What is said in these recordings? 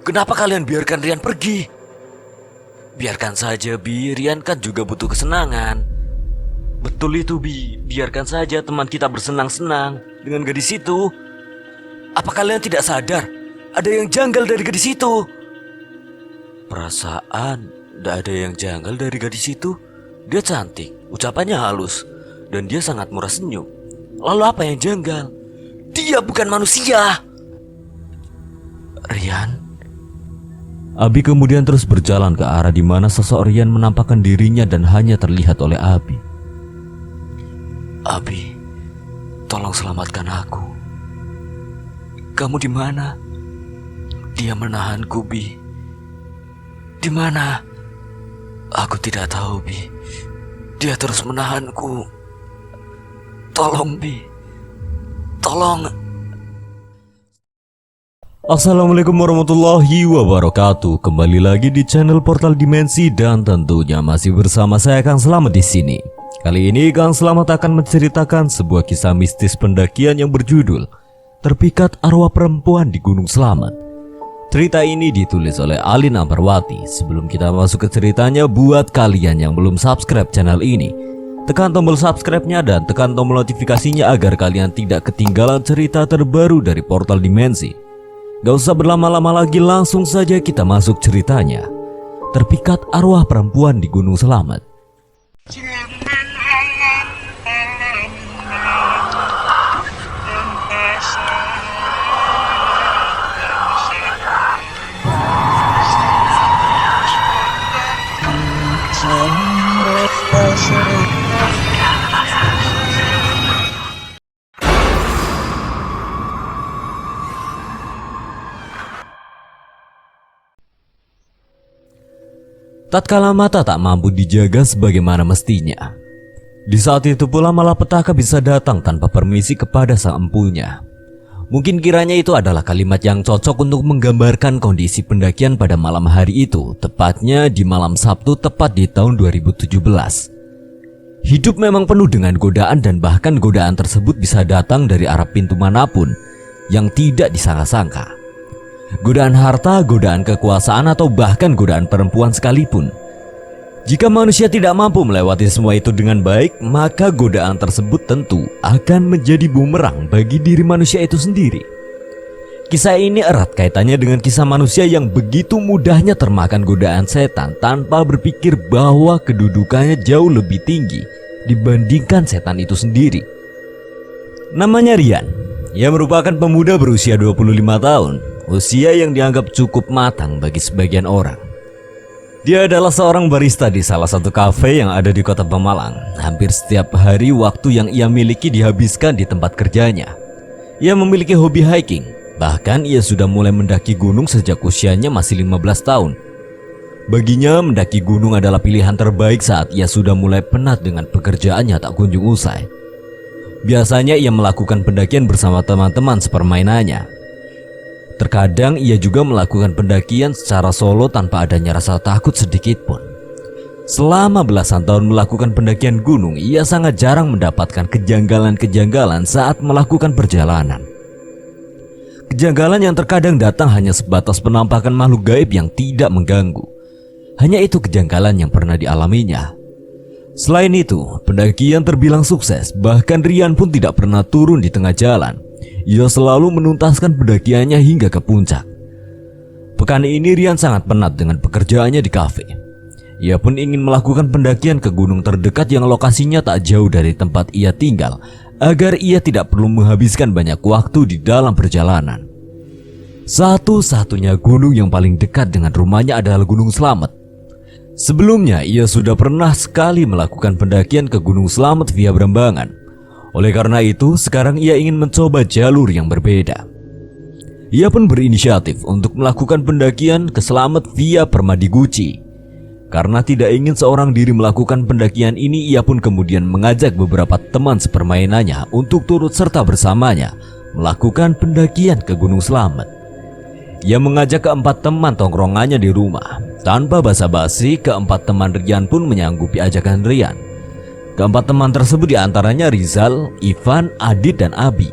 Kenapa kalian biarkan Rian pergi? Biarkan saja, Bi. Rian kan juga butuh kesenangan. Betul itu, Bi. Biarkan saja teman kita bersenang-senang dengan gadis itu. Apa kalian tidak sadar? Ada yang janggal dari gadis itu. Perasaan tidak ada yang janggal dari gadis itu. Dia cantik, ucapannya halus, dan dia sangat murah senyum. Lalu apa yang janggal? Dia bukan manusia. Rian. Abi kemudian terus berjalan ke arah di mana sosok Rian menampakkan dirinya dan hanya terlihat oleh Abi. Abi, tolong selamatkan aku. Kamu di mana? Dia menahanku, Bi. Di mana? Aku tidak tahu, Bi. Dia terus menahanku. Tolong, Bi. Tolong. Assalamualaikum warahmatullahi wabarakatuh. Kembali lagi di channel Portal Dimensi dan tentunya masih bersama saya Kang Slamet di sini. Kali ini Kang Slamet akan menceritakan sebuah kisah mistis pendakian yang berjudul Terpikat Arwah Perempuan di Gunung Slamet. Cerita ini ditulis oleh Alin Ambarwati. Sebelum kita masuk ke ceritanya, buat kalian yang belum subscribe channel ini, tekan tombol subscribe-nya dan tekan tombol notifikasinya agar kalian tidak ketinggalan cerita terbaru dari Portal Dimensi. Gak usah berlama-lama lagi, langsung saja kita masuk ceritanya. Terpikat Arwah Perempuan di Gunung Slamet. Tatkala mata tak mampu dijaga sebagaimana mestinya, di saat itu pula malapetaka bisa datang tanpa permisi kepada sang empunya. Mungkin kiranya itu adalah kalimat yang cocok untuk menggambarkan kondisi pendakian pada malam hari itu, tepatnya di malam Sabtu tepat di tahun 2017. Hidup memang penuh dengan godaan dan bahkan godaan tersebut bisa datang dari arah pintu manapun yang tidak disangka-sangka. Godaan harta, godaan kekuasaan, atau bahkan godaan perempuan sekalipun. Jika manusia tidak mampu melewati semua itu dengan baik, maka godaan tersebut tentu akan menjadi bumerang bagi diri manusia itu sendiri. Kisah ini erat kaitannya dengan kisah manusia yang begitu mudahnya termakan godaan setan tanpa berpikir bahwa kedudukannya jauh lebih tinggi dibandingkan setan itu sendiri. Namanya Rian. Ia merupakan pemuda berusia 25 tahun. Usia yang dianggap cukup matang bagi sebagian orang. Dia adalah seorang barista di salah satu kafe yang ada di kota Pemalang. Hampir setiap hari waktu yang ia miliki dihabiskan di tempat kerjanya. Ia memiliki hobi hiking. Bahkan ia sudah mulai mendaki gunung sejak usianya masih 15 tahun. Baginya mendaki gunung adalah pilihan terbaik saat ia sudah mulai penat dengan pekerjaannya tak kunjung usai. Biasanya ia melakukan pendakian bersama teman-teman sepermainannya. Terkadang ia juga melakukan pendakian secara solo tanpa adanya rasa takut sedikit pun. Selama belasan tahun melakukan pendakian gunung, ia sangat jarang mendapatkan kejanggalan-kejanggalan saat melakukan perjalanan. Kejanggalan yang terkadang datang hanya sebatas penampakan makhluk gaib yang tidak mengganggu. Hanya itu kejanggalan yang pernah dialaminya. Selain itu, pendakian terbilang sukses, bahkan Rian pun tidak pernah turun di tengah jalan. Ia selalu menuntaskan pendakiannya hingga ke puncak. Pekan ini Rian sangat penat dengan pekerjaannya di kafe. Ia pun ingin melakukan pendakian ke gunung terdekat yang lokasinya tak jauh dari tempat ia tinggal, agar ia tidak perlu menghabiskan banyak waktu di dalam perjalanan. Satu-satunya gunung yang paling dekat dengan rumahnya adalah Gunung Slamet. Sebelumnya ia sudah pernah sekali melakukan pendakian ke Gunung Slamet via Brambangan. Oleh karena itu, sekarang ia ingin mencoba jalur yang berbeda. Ia pun berinisiatif untuk melakukan pendakian ke Slamet via Permadi Guci. Karena tidak ingin seorang diri melakukan pendakian ini, ia pun kemudian mengajak beberapa teman sepermainannya untuk turut serta bersamanya melakukan pendakian ke Gunung Slamet. Ia mengajak keempat teman tongkrongannya di rumah. Tanpa basa-basi, keempat teman Rian pun menyanggupi ajakan Rian. Keempat teman tersebut diantaranya Rizal, Ivan, Adit, dan Abi.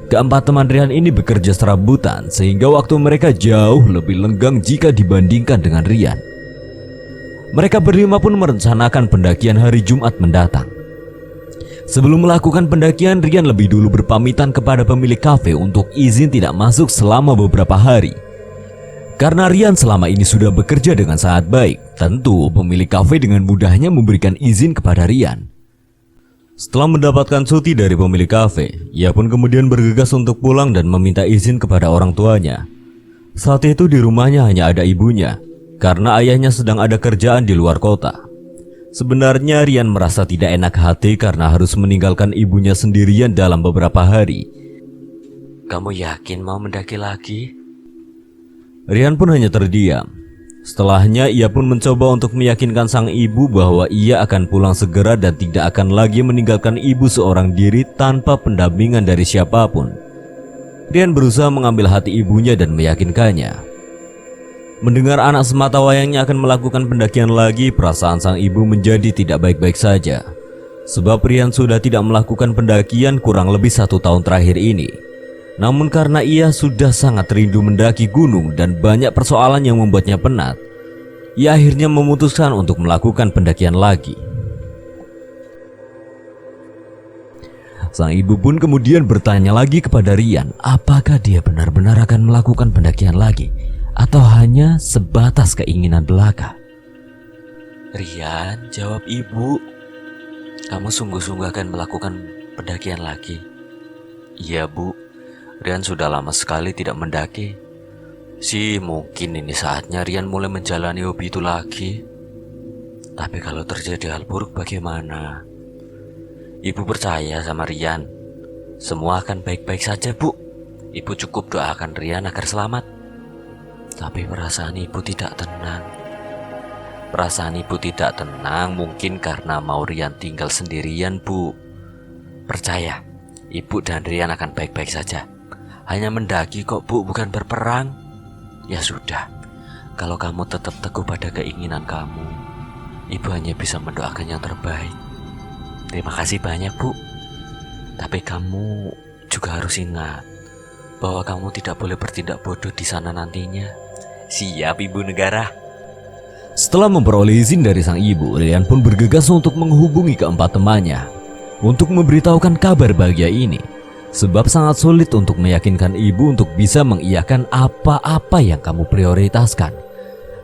Keempat teman Rian ini bekerja serabutan sehingga waktu mereka jauh lebih lenggang jika dibandingkan dengan Rian. Mereka berlima pun merencanakan pendakian hari Jumat mendatang. Sebelum melakukan pendakian, Rian lebih dulu berpamitan kepada pemilik kafe untuk izin tidak masuk selama beberapa hari. Karena Rian selama ini sudah bekerja dengan sangat baik, tentu pemilik kafe dengan mudahnya memberikan izin kepada Rian. Setelah mendapatkan cuti dari pemilik kafe, ia pun kemudian bergegas untuk pulang dan meminta izin kepada orang tuanya. Saat itu di rumahnya hanya ada ibunya, karena ayahnya sedang ada kerjaan di luar kota. Sebenarnya Rian merasa tidak enak hati karena harus meninggalkan ibunya sendirian dalam beberapa hari. Kamu yakin mau mendaki lagi? Rian pun hanya terdiam. Setelahnya ia pun mencoba untuk meyakinkan sang ibu bahwa ia akan pulang segera dan tidak akan lagi meninggalkan ibu seorang diri tanpa pendampingan dari siapapun. Rian berusaha mengambil hati ibunya dan meyakinkannya. Mendengar anak semata wayangnya akan melakukan pendakian lagi, perasaan sang ibu menjadi tidak baik-baik saja. Sebab Rian sudah tidak melakukan pendakian kurang lebih 1 tahun terakhir ini. Namun karena ia sudah sangat rindu mendaki gunung dan banyak persoalan yang membuatnya penat, ia akhirnya memutuskan untuk melakukan pendakian lagi. Sang ibu pun kemudian bertanya lagi kepada Rian, apakah dia benar-benar akan melakukan pendakian lagi atau hanya sebatas keinginan belaka. Rian, jawab ibu. Kamu sungguh-sungguh akan melakukan pendakian lagi? Iya bu, Rian sudah lama sekali tidak mendaki. Mungkin ini saatnya Rian mulai menjalani hobi itu lagi. Tapi kalau terjadi hal buruk bagaimana? Ibu percaya sama Rian. Semua akan baik-baik saja bu. Ibu cukup doakan Rian agar selamat. Tapi perasaan ibu tidak tenang. Perasaan ibu tidak tenang mungkin karena mau Rian tinggal sendirian bu. Percaya, ibu dan Rian akan baik-baik saja. Hanya mendaki kok bu, bukan berperang. Ya sudah, kalau kamu tetap teguh pada keinginan kamu, ibu hanya bisa mendoakan yang terbaik. Terima kasih banyak bu. Tapi kamu juga harus ingat bahwa kamu tidak boleh bertindak bodoh di sana nantinya. Siap ibu negara. Setelah memperoleh izin dari sang ibu, Rian pun bergegas untuk menghubungi keempat temannya untuk memberitahukan kabar bahagia ini. Sebab sangat sulit untuk meyakinkan ibu untuk bisa mengiyakan apa-apa yang kamu prioritaskan.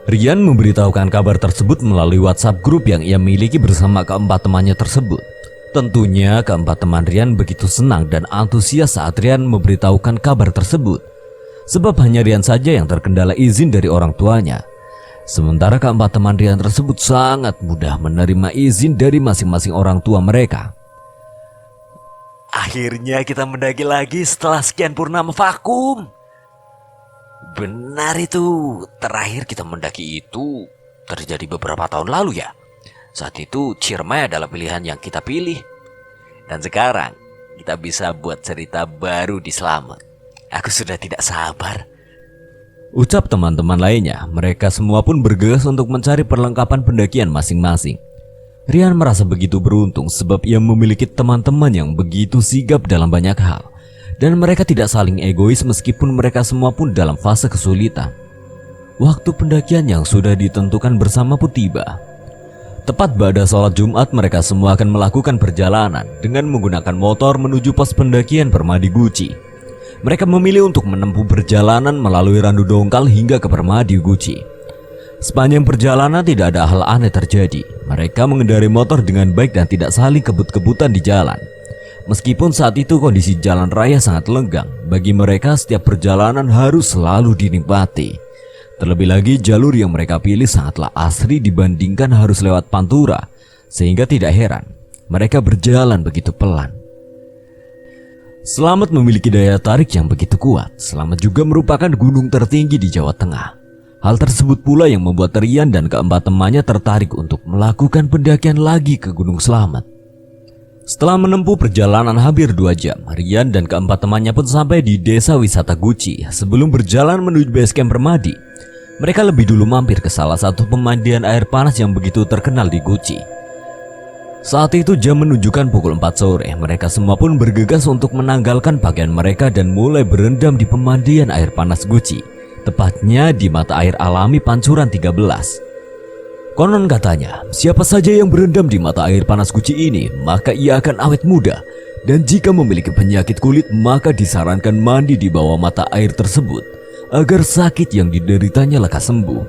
Rian memberitahukan kabar tersebut melalui WhatsApp grup yang ia miliki bersama keempat temannya tersebut. Tentunya keempat teman Rian begitu senang dan antusias saat Rian memberitahukan kabar tersebut. Sebab hanya Rian saja yang terkendala izin dari orang tuanya. Sementara keempat teman Rian tersebut sangat mudah menerima izin dari masing-masing orang tua mereka. Akhirnya kita mendaki lagi setelah sekian purnama vakum. Benar itu, terakhir kita mendaki itu terjadi beberapa tahun lalu ya. Saat itu Ciremai adalah pilihan yang kita pilih. Dan sekarang kita bisa buat cerita baru di Slamet. Aku sudah tidak sabar. Ucap teman-teman lainnya, mereka semua pun bergegas untuk mencari perlengkapan pendakian masing-masing. Rian merasa begitu beruntung sebab ia memiliki teman-teman yang begitu sigap dalam banyak hal. Dan mereka tidak saling egois meskipun mereka semua pun dalam fase kesulitan. Waktu pendakian yang sudah ditentukan bersama pun tiba. Tepat pada sholat Jumat mereka semua akan melakukan perjalanan dengan menggunakan motor menuju pos pendakian Permadi Guci. Mereka memilih untuk menempuh perjalanan melalui Randu Dongkal hingga ke Permadi Guci. Sepanjang perjalanan tidak ada hal aneh terjadi. Mereka mengendarai motor dengan baik dan tidak saling kebut-kebutan di jalan. Meskipun saat itu kondisi jalan raya sangat lenggang, bagi mereka setiap perjalanan harus selalu dinikmati. Terlebih lagi jalur yang mereka pilih sangatlah asri dibandingkan harus lewat Pantura, sehingga tidak heran mereka berjalan begitu pelan. Slamet memiliki daya tarik yang begitu kuat. Slamet juga merupakan gunung tertinggi di Jawa Tengah. Hal tersebut pula yang membuat Rian dan keempat temannya tertarik untuk melakukan pendakian lagi ke Gunung Slamet. Setelah menempuh perjalanan hampir 2 jam, Rian dan keempat temannya pun sampai di desa wisata Guci. Sebelum berjalan menuju base camp Permadi, mereka lebih dulu mampir ke salah satu pemandian air panas yang begitu terkenal di Guci. Saat itu jam menunjukkan pukul 4 sore. Mereka semua pun bergegas untuk menanggalkan pakaian mereka dan mulai berendam di pemandian air panas Guci, tepatnya di mata air alami Pancuran 13. Konon katanya, siapa saja yang berendam di mata air panas Guci ini, maka ia akan awet muda. Dan jika memiliki penyakit kulit, maka disarankan mandi di bawah mata air tersebut, agar sakit yang dideritanya lekas sembuh.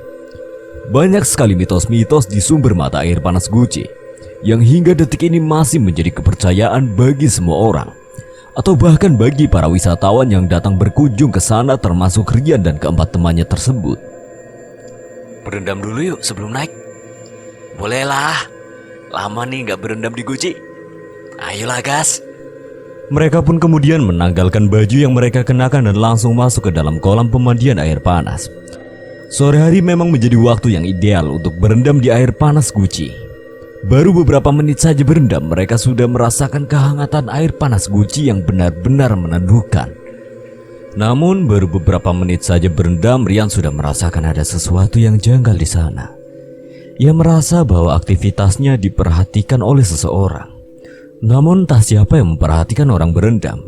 Banyak sekali mitos-mitos di sumber mata air panas Guci, yang hingga detik ini masih menjadi kepercayaan bagi semua orang, atau bahkan bagi para wisatawan yang datang berkunjung ke sana, termasuk Rian dan keempat temannya tersebut. Berendam dulu yuk sebelum naik. Bolehlah. Lama nih gak berendam di Guci. Ayolah gas. Mereka pun kemudian menanggalkan baju yang mereka kenakan dan langsung masuk ke dalam kolam pemandian air panas. Sore hari memang menjadi waktu yang ideal untuk berendam di air panas Guci. Baru beberapa menit saja berendam, mereka sudah merasakan kehangatan air panas Guci yang benar-benar meneduhkan. Namun baru beberapa menit saja berendam, Rian sudah merasakan ada sesuatu yang janggal di sana. Ia merasa bahwa aktivitasnya diperhatikan oleh seseorang. Namun entah siapa yang memperhatikan orang berendam.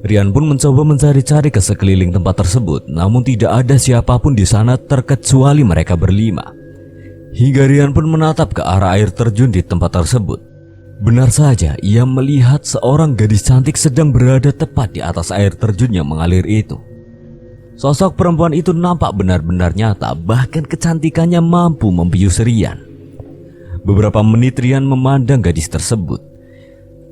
Rian pun mencoba mencari-cari ke sekeliling tempat tersebut, namun tidak ada siapapun di sana terkecuali mereka berlima. Hingga Rian pun menatap ke arah air terjun di tempat tersebut. Benar saja, ia melihat seorang gadis cantik sedang berada tepat di atas air terjun yang mengalir itu. Sosok perempuan itu nampak benar-benar nyata, bahkan kecantikannya mampu membius Rian. Beberapa menit Rian memandang gadis tersebut.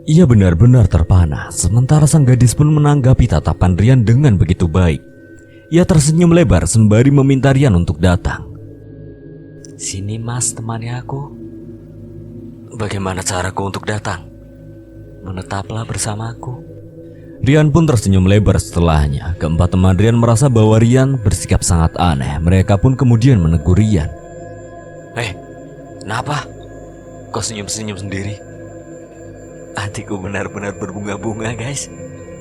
Ia benar-benar terpana, sementara sang gadis pun menanggapi tatapan Rian dengan begitu baik. Ia tersenyum lebar sembari meminta Rian untuk datang. Sini mas, temani aku. Bagaimana caraku untuk datang? Menetaplah bersamaku. Rian pun tersenyum lebar setelahnya. Keempat teman Rian merasa bahwa Rian bersikap sangat aneh. Mereka pun kemudian menegur Rian. Kenapa? Kau senyum-senyum sendiri? Hatiku benar-benar berbunga-bunga guys.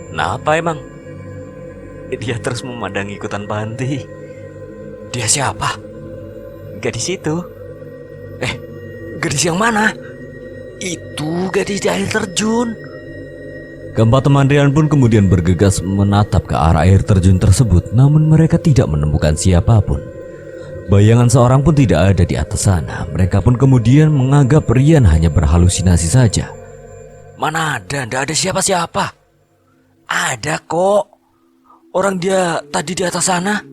Kenapa emang? Dia terus memandangiku tanpa henti. Dia siapa? Gadis itu. Gadis yang mana? Itu gadis di air terjun. Keempat teman Rian pun kemudian bergegas menatap ke arah air terjun tersebut, namun mereka tidak menemukan siapapun. Bayangan seorang pun tidak ada di atas sana. Mereka pun kemudian menganggap Rian hanya berhalusinasi saja. Mana ada, ndak ada siapa-siapa. Ada kok. Orang dia tadi di atas sana.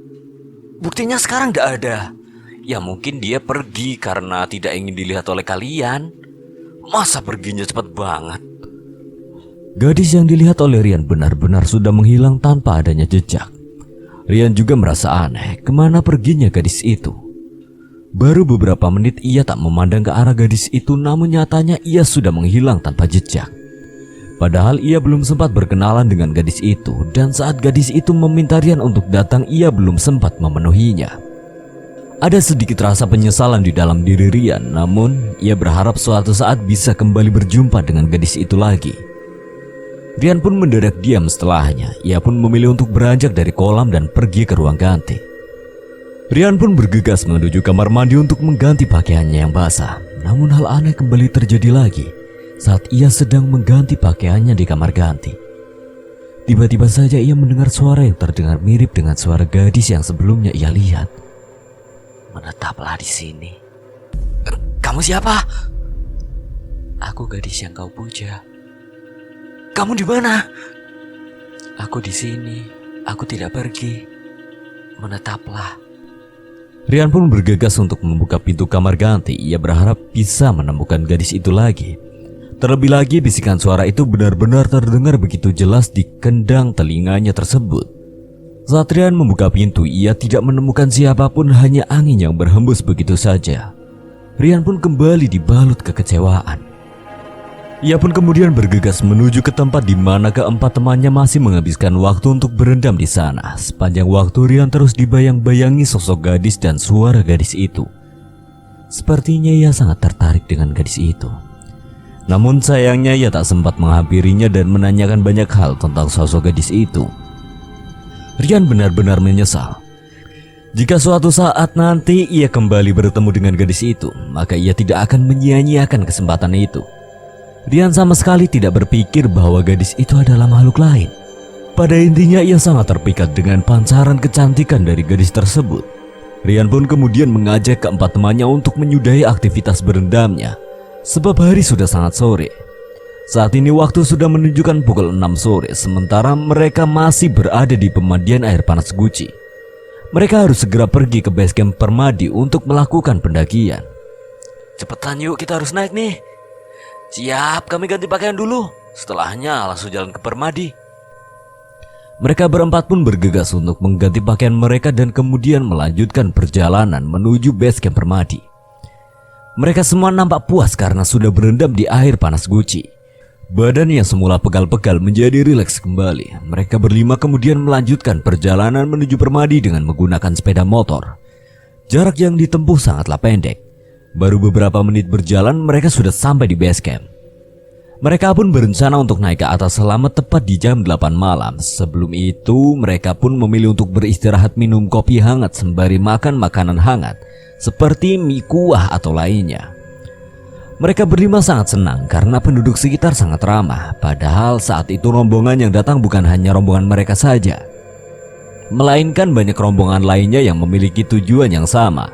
Buktinya sekarang ndak ada. Ya mungkin dia pergi karena tidak ingin dilihat oleh kalian. Masa perginya cepat banget? Gadis yang dilihat oleh Rian benar-benar sudah menghilang tanpa adanya jejak. Rian juga merasa aneh, kemana perginya gadis itu. Baru beberapa menit ia tak memandang ke arah gadis itu, namun nyatanya ia sudah menghilang tanpa jejak. Padahal ia belum sempat berkenalan dengan gadis itu, dan saat gadis itu meminta Rian untuk datang, ia belum sempat memenuhinya. Ada sedikit rasa penyesalan di dalam diri Rian, namun ia berharap suatu saat bisa kembali berjumpa dengan gadis itu lagi. Rian pun mendadak diam setelahnya. Ia pun memilih untuk beranjak dari kolam dan pergi ke ruang ganti. Rian pun bergegas menuju kamar mandi untuk mengganti pakaiannya yang basah. Namun hal aneh kembali terjadi lagi saat ia sedang mengganti pakaiannya di kamar ganti. Tiba-tiba saja ia mendengar suara yang terdengar mirip dengan suara gadis yang sebelumnya ia lihat. Menetaplah di sini. Kamu siapa? Aku gadis yang kau puja. Kamu di mana? Aku di sini. Aku tidak pergi. Menetaplah. Rian pun bergegas untuk membuka pintu kamar ganti. Ia berharap bisa menemukan gadis itu lagi. Terlebih lagi bisikan suara itu benar-benar terdengar begitu jelas di kendang telinganya tersebut. Saat Rian membuka pintu, ia tidak menemukan siapapun, hanya angin yang berhembus begitu saja. Rian pun kembali dibalut kekecewaan. Ia pun kemudian bergegas menuju ke tempat di mana keempat temannya masih menghabiskan waktu untuk berendam di sana. Sepanjang waktu Rian terus dibayang-bayangi sosok gadis dan suara gadis itu. Sepertinya ia sangat tertarik dengan gadis itu. Namun sayangnya ia tak sempat menghampirinya dan menanyakan banyak hal tentang sosok gadis itu. Rian benar-benar menyesal. Jika suatu saat nanti ia kembali bertemu dengan gadis itu, maka ia tidak akan menyia-nyiakan kesempatan itu. Rian sama sekali tidak berpikir bahwa gadis itu adalah makhluk lain. Pada intinya ia sangat terpikat dengan pancaran kecantikan dari gadis tersebut. Rian pun kemudian mengajak keempat temannya untuk menyudahi aktivitas berendamnya, sebab hari sudah sangat sore. Saat ini waktu sudah menunjukkan pukul 6 sore, sementara mereka masih berada di pemandian air panas Guci. Mereka harus segera pergi ke base camp Permadi untuk melakukan pendakian. Cepetan yuk, kita harus naik nih. Siap, kami ganti pakaian dulu. Setelahnya langsung jalan ke Permadi. Mereka berempat pun bergegas untuk mengganti pakaian mereka dan kemudian melanjutkan perjalanan menuju base camp Permadi. Mereka semua nampak puas karena sudah berendam di air panas Guci. Badan yang semula pegal-pegal menjadi rileks kembali. Mereka berlima kemudian melanjutkan perjalanan menuju Permadi dengan menggunakan sepeda motor. Jarak yang ditempuh sangatlah pendek. Baru beberapa menit berjalan mereka sudah sampai di base camp. Mereka pun berencana untuk naik ke atas selama tepat di jam 8 malam. Sebelum itu mereka pun memilih untuk beristirahat, minum kopi hangat sembari makan makanan hangat seperti mie kuah atau lainnya. Mereka berlima sangat senang karena penduduk sekitar sangat ramah. Padahal saat itu rombongan yang datang bukan hanya rombongan mereka saja, melainkan banyak rombongan lainnya yang memiliki tujuan yang sama,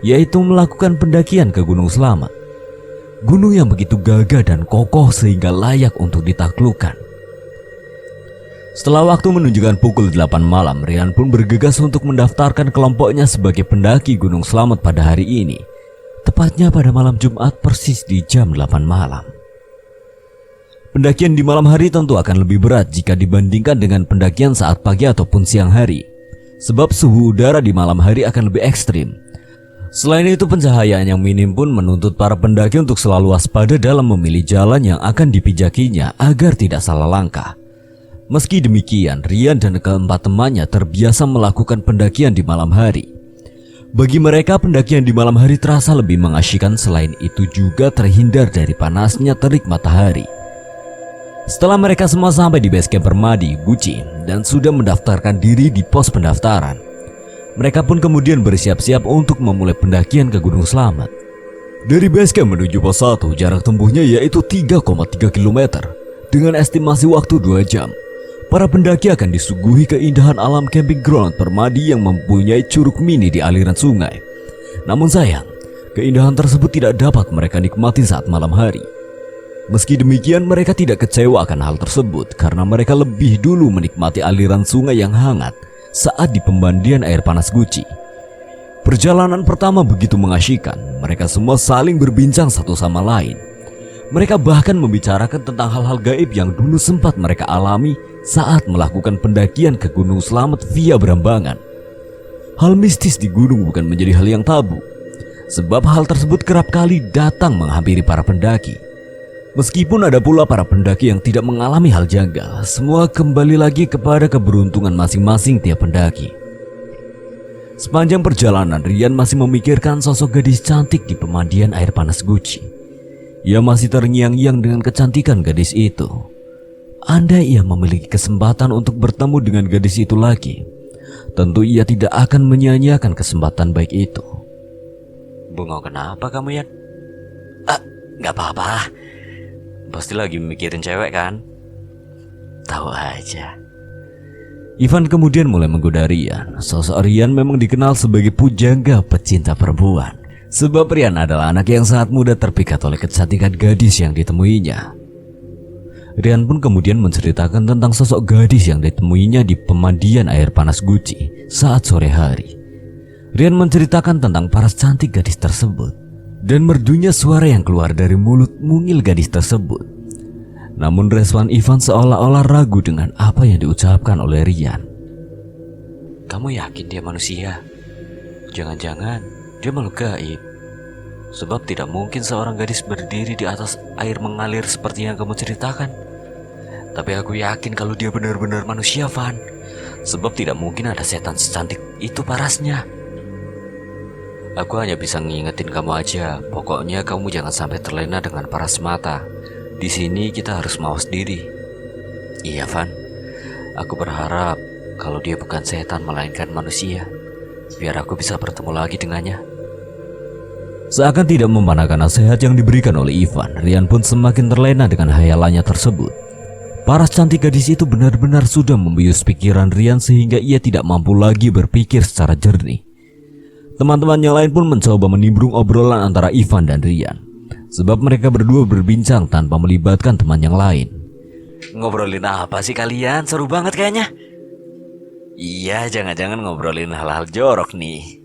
yaitu melakukan pendakian ke Gunung Slamet. Gunung yang begitu gagah dan kokoh sehingga layak untuk ditaklukkan. Setelah waktu menunjukkan pukul 8 malam, Rian pun bergegas untuk mendaftarkan kelompoknya sebagai pendaki Gunung Slamet pada hari ini. Tepatnya pada malam Jumat persis di jam 8 malam. Pendakian di malam hari tentu akan lebih berat jika dibandingkan dengan pendakian saat pagi ataupun siang hari, sebab suhu udara di malam hari akan lebih ekstrim. Selain itu, pencahayaan yang minim pun menuntut para pendaki untuk selalu waspada dalam memilih jalan yang akan dipijakinya agar tidak salah langkah. Meski demikian, Rian dan keempat temannya terbiasa melakukan pendakian di malam hari. Bagi mereka, pendakian di malam hari terasa lebih mengasyikkan. Selain itu juga terhindar dari panasnya terik matahari. Setelah mereka semua sampai di base camp Permadi, Guci, dan sudah mendaftarkan diri di pos pendaftaran, mereka pun kemudian bersiap-siap untuk memulai pendakian ke Gunung Slamet. Dari base camp menuju pos 1, jarak tempuhnya yaitu 3,3 km. Dengan estimasi waktu 2 jam. Para pendaki akan disuguhi keindahan alam camping ground Permadi yang mempunyai curug mini di aliran sungai. Namun sayang, keindahan tersebut tidak dapat mereka nikmati saat malam hari. Meski demikian, mereka tidak kecewa akan hal tersebut karena mereka lebih dulu menikmati aliran sungai yang hangat saat di pemandian air panas Guci. Perjalanan pertama begitu mengasyikkan. Mereka semua saling berbincang satu sama lain. Mereka bahkan membicarakan tentang hal-hal gaib yang dulu sempat mereka alami saat melakukan pendakian ke Gunung Slamet via Berambangan. Hal mistis di gunung bukan menjadi hal yang tabu, sebab hal tersebut kerap kali datang menghampiri para pendaki. Meskipun ada pula para pendaki yang tidak mengalami hal janggal, semua kembali lagi kepada keberuntungan masing-masing tiap pendaki. Sepanjang perjalanan, Rian masih memikirkan sosok gadis cantik di pemandian air panas Guci. Ia masih terngiang-ngiang dengan kecantikan gadis itu. Andai ia memiliki kesempatan untuk bertemu dengan gadis itu lagi, tentu ia tidak akan menyia-nyiakan kesempatan baik itu. Bengong kenapa kamu, Yan? Gak apa-apa. Pasti lagi mikirin cewek kan? Tahu aja. Ivan kemudian mulai menggoda Rian. Sosok Rian memang dikenal sebagai pujangga pecinta perempuan. Sebab Rian adalah anak yang sangat mudah terpikat oleh kecantikan gadis yang ditemuinya. Rian pun kemudian menceritakan tentang sosok gadis yang ditemuinya di pemandian air panas Guci saat sore hari. Rian menceritakan tentang paras cantik gadis tersebut dan merdunya suara yang keluar dari mulut mungil gadis tersebut. Namun respon Ivan seolah-olah ragu dengan apa yang diucapkan oleh Rian. Kamu yakin dia manusia? Jangan-jangan dia makhluk gaib. Sebab tidak mungkin seorang gadis berdiri di atas air mengalir seperti yang kamu ceritakan. Tapi aku yakin kalau dia benar-benar manusia, Van. Sebab tidak mungkin ada setan secantik itu parasnya. Aku hanya bisa ngingetin kamu aja. Pokoknya kamu jangan sampai terlena dengan paras mata. Di sini kita harus mawas diri. Iya, Van. Aku berharap kalau dia bukan setan melainkan manusia, biar aku bisa bertemu lagi dengannya. Seakan tidak memandangkan nasihat yang diberikan oleh Ivan, Rian pun semakin terlena dengan hayalannya tersebut. Paras cantik gadis itu benar-benar sudah membius pikiran Rian sehingga ia tidak mampu lagi berpikir secara jernih. Teman-teman yang lain pun mencoba menimbrung obrolan antara Ivan dan Rian, sebab mereka berdua berbincang tanpa melibatkan teman yang lain. Ngobrolin apa sih kalian? Seru banget kayaknya. Iya, jangan-jangan ngobrolin hal-hal jorok nih.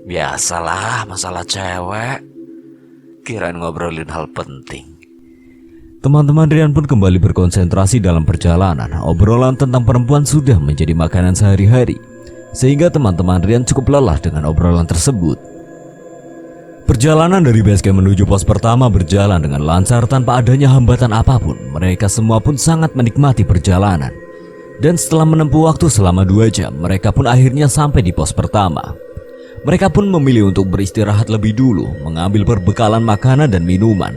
Biasalah masalah cewek. Kirain ngobrolin hal penting. Teman-teman Rian pun kembali berkonsentrasi dalam perjalanan. Obrolan tentang perempuan sudah menjadi makanan sehari-hari, sehingga teman-teman Rian cukup lelah dengan obrolan tersebut. Perjalanan dari base camp menuju pos pertama berjalan dengan lancar tanpa adanya hambatan apapun. Mereka semua pun sangat menikmati perjalanan. Dan setelah menempuh waktu selama 2 jam, mereka pun akhirnya sampai di pos pertama. Mereka pun memilih untuk beristirahat lebih dulu, mengambil perbekalan makanan dan minuman,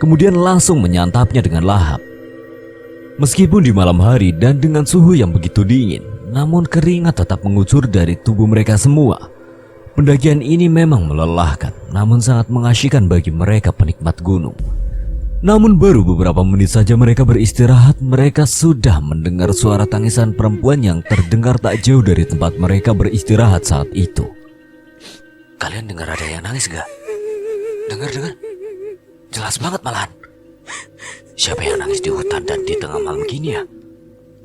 kemudian langsung menyantapnya dengan lahap. Meskipun di malam hari dan dengan suhu yang begitu dingin, namun keringat tetap mengucur dari tubuh mereka semua. Pendakian ini memang melelahkan, namun sangat mengasyikkan bagi mereka penikmat gunung. Namun baru beberapa menit saja mereka beristirahat, mereka sudah mendengar suara tangisan perempuan yang terdengar tak jauh dari tempat mereka beristirahat saat itu. Kalian dengar ada yang nangis gak? Dengar. Jelas banget malahan. Siapa yang nangis di hutan dan di tengah malam gini ya?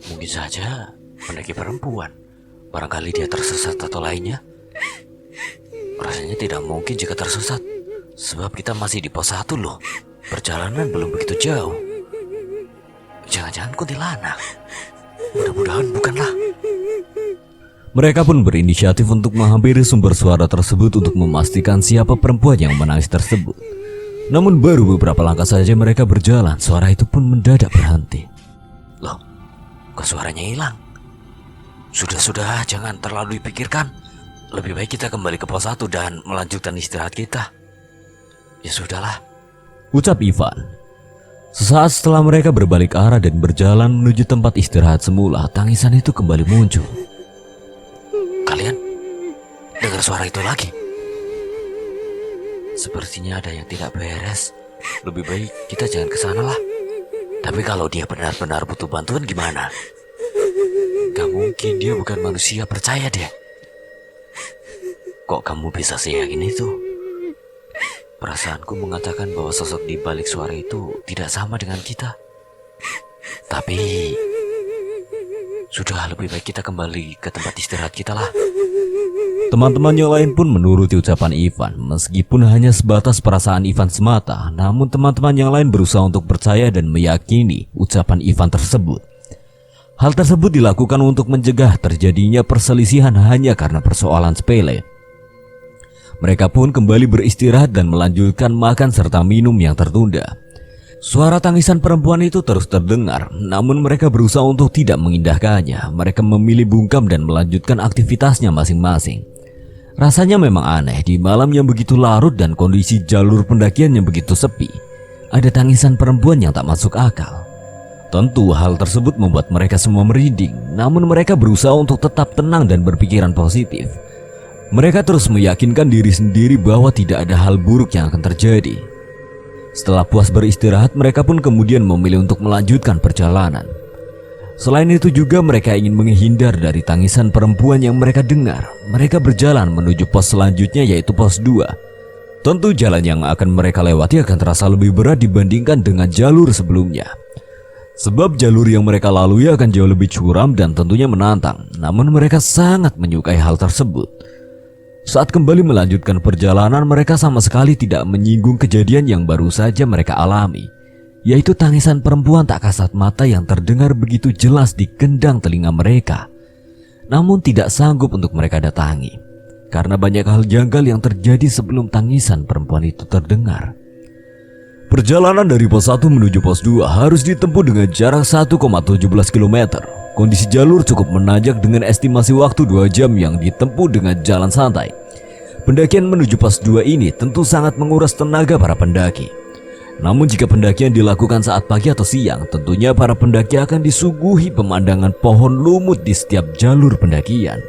Mungkin saja pendaki perempuan. Barangkali dia tersesat atau lainnya. Rasanya tidak mungkin jika tersesat, sebab kita masih di pos 1 loh. Perjalanan belum begitu jauh. Jangan-jangan kuntilanak. Mudah-mudahan bukanlah. Mereka pun berinisiatif untuk menghampiri sumber suara tersebut untuk memastikan siapa perempuan yang menangis tersebut. Namun baru beberapa langkah saja mereka berjalan, suara itu pun mendadak berhenti. Loh, kok suaranya hilang? Sudah, jangan terlalu dipikirkan. Lebih baik kita kembali ke pos 1 dan melanjutkan istirahat kita. Ya sudahlah, ucap Ivan. Sesaat setelah mereka berbalik arah dan berjalan menuju tempat istirahat semula, tangisan itu kembali muncul. Kalian dengar suara itu lagi? Sepertinya ada yang tidak beres. Lebih baik kita jangan ke sana lah. Tapi kalau dia benar-benar butuh bantuan gimana? Gak mungkin, dia bukan manusia, percaya deh. Kok kamu bisa seyakin itu? Perasaanku mengatakan bahwa sosok di balik suara itu tidak sama dengan kita. Tapi sudah, lebih baik kita kembali ke tempat istirahat kita lah. Teman-teman yang lain pun menuruti ucapan Ivan. Meskipun hanya sebatas perasaan Ivan semata, namun teman-teman yang lain berusaha untuk percaya dan meyakini ucapan Ivan tersebut. Hal tersebut dilakukan untuk mencegah terjadinya perselisihan hanya karena persoalan sepele. Mereka pun kembali beristirahat dan melanjutkan makan serta minum yang tertunda. Suara tangisan perempuan itu terus terdengar, namun mereka berusaha untuk tidak mengindahkannya. Mereka memilih bungkam dan melanjutkan aktivitasnya masing-masing. Rasanya memang aneh di malam yang begitu larut dan kondisi jalur pendakian yang begitu sepi. Ada tangisan perempuan yang tak masuk akal. Tentu hal tersebut membuat mereka semua merinding, namun mereka berusaha untuk tetap tenang dan berpikiran positif. Mereka terus meyakinkan diri sendiri bahwa tidak ada hal buruk yang akan terjadi. Setelah puas beristirahat, mereka pun kemudian memilih untuk melanjutkan perjalanan. Selain itu juga mereka ingin menghindar dari tangisan perempuan yang mereka dengar. Mereka berjalan menuju pos selanjutnya, yaitu pos 2. Tentu jalan yang akan mereka lewati akan terasa lebih berat dibandingkan dengan jalur sebelumnya. Sebab jalur yang mereka lalui akan jauh lebih curam dan tentunya menantang. Namun mereka sangat menyukai hal tersebut. Saat kembali melanjutkan perjalanan, mereka sama sekali tidak menyinggung kejadian yang baru saja mereka alami, yaitu tangisan perempuan tak kasat mata yang terdengar begitu jelas di gendang telinga mereka. Namun tidak sanggup untuk mereka datangi, karena banyak hal janggal yang terjadi sebelum tangisan perempuan itu terdengar. Perjalanan dari pos 1 menuju pos 2 harus ditempuh dengan jarak 1,17 km. Kondisi jalur cukup menanjak dengan estimasi waktu 2 jam yang ditempuh dengan jalan santai. Pendakian menuju pos 2 ini tentu sangat menguras tenaga para pendaki. Namun jika pendakian dilakukan saat pagi atau siang, tentunya para pendaki akan disuguhi pemandangan pohon lumut di setiap jalur pendakian.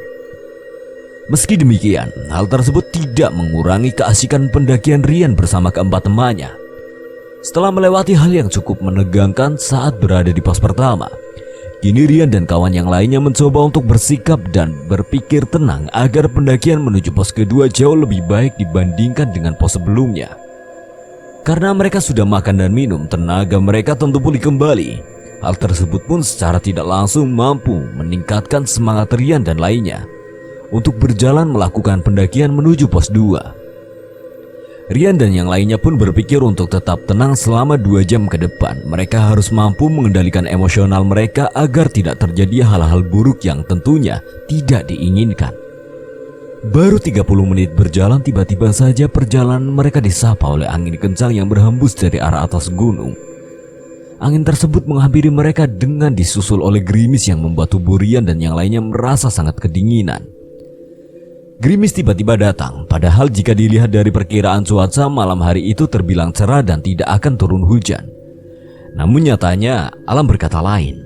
Meski demikian, hal tersebut tidak mengurangi keasikan pendakian Rian bersama keempat temannya. Setelah melewati hal yang cukup menegangkan saat berada di pos pertama, kini Rian dan kawan yang lainnya mencoba untuk bersikap dan berpikir tenang agar pendakian menuju pos kedua jauh lebih baik dibandingkan dengan pos sebelumnya. Karena mereka sudah makan dan minum, tenaga mereka tentu pulih kembali. Hal tersebut pun secara tidak langsung mampu meningkatkan semangat Rian dan lainnya untuk berjalan melakukan pendakian menuju pos 2. Rian dan yang lainnya pun berpikir untuk tetap tenang selama 2 jam ke depan. Mereka harus mampu mengendalikan emosional mereka agar tidak terjadi hal-hal buruk yang tentunya tidak diinginkan. Baru 30 menit berjalan, tiba-tiba saja perjalanan mereka disapa oleh angin kencang yang berhembus dari arah atas gunung. Angin tersebut menghampiri mereka dengan disusul oleh gerimis yang membuat tubuh Rian dan yang lainnya merasa sangat kedinginan. Gerimis tiba-tiba datang, padahal jika dilihat dari perkiraan cuaca malam hari itu terbilang cerah dan tidak akan turun hujan. Namun nyatanya alam berkata lain.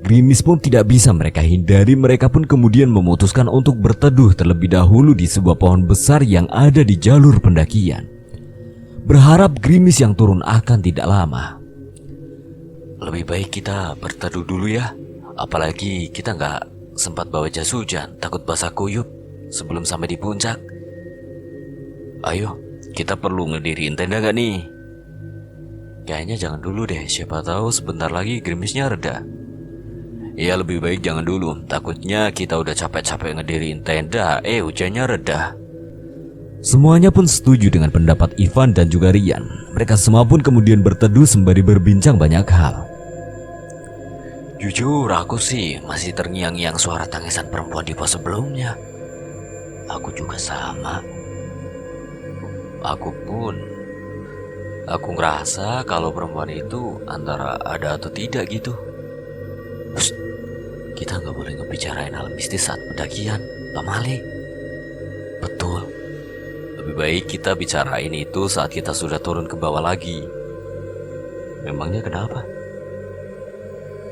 Gerimis pun tidak bisa mereka hindari, mereka pun kemudian memutuskan untuk berteduh terlebih dahulu di sebuah pohon besar yang ada di jalur pendakian. Berharap gerimis yang turun akan tidak lama. Lebih baik kita berteduh dulu ya. Apalagi kita nggak sempat bawa jas hujan, takut basah kuyup sebelum sampai di puncak. Ayo, kita perlu ngediriin tenda gak nih? Kayaknya jangan dulu deh, siapa tahu sebentar lagi gerimisnya reda. Ya lebih baik jangan dulu, takutnya kita udah capek-capek ngediriin tenda, hujannya reda. Semuanya pun setuju dengan pendapat Ivan dan juga Rian. Mereka semua pun kemudian berteduh sembari berbincang banyak hal. Jujur aku sih masih terngiang-ngiang suara tangisan perempuan di pos sebelumnya. Aku juga sama. Aku ngerasa kalau perempuan itu antara ada atau tidak gitu. Psst, kita nggak boleh ngebicarain hal mistis saat pendakian, Pak Mali. Betul. Lebih baik kita bicarain itu saat kita sudah turun ke bawah lagi. Memangnya kenapa?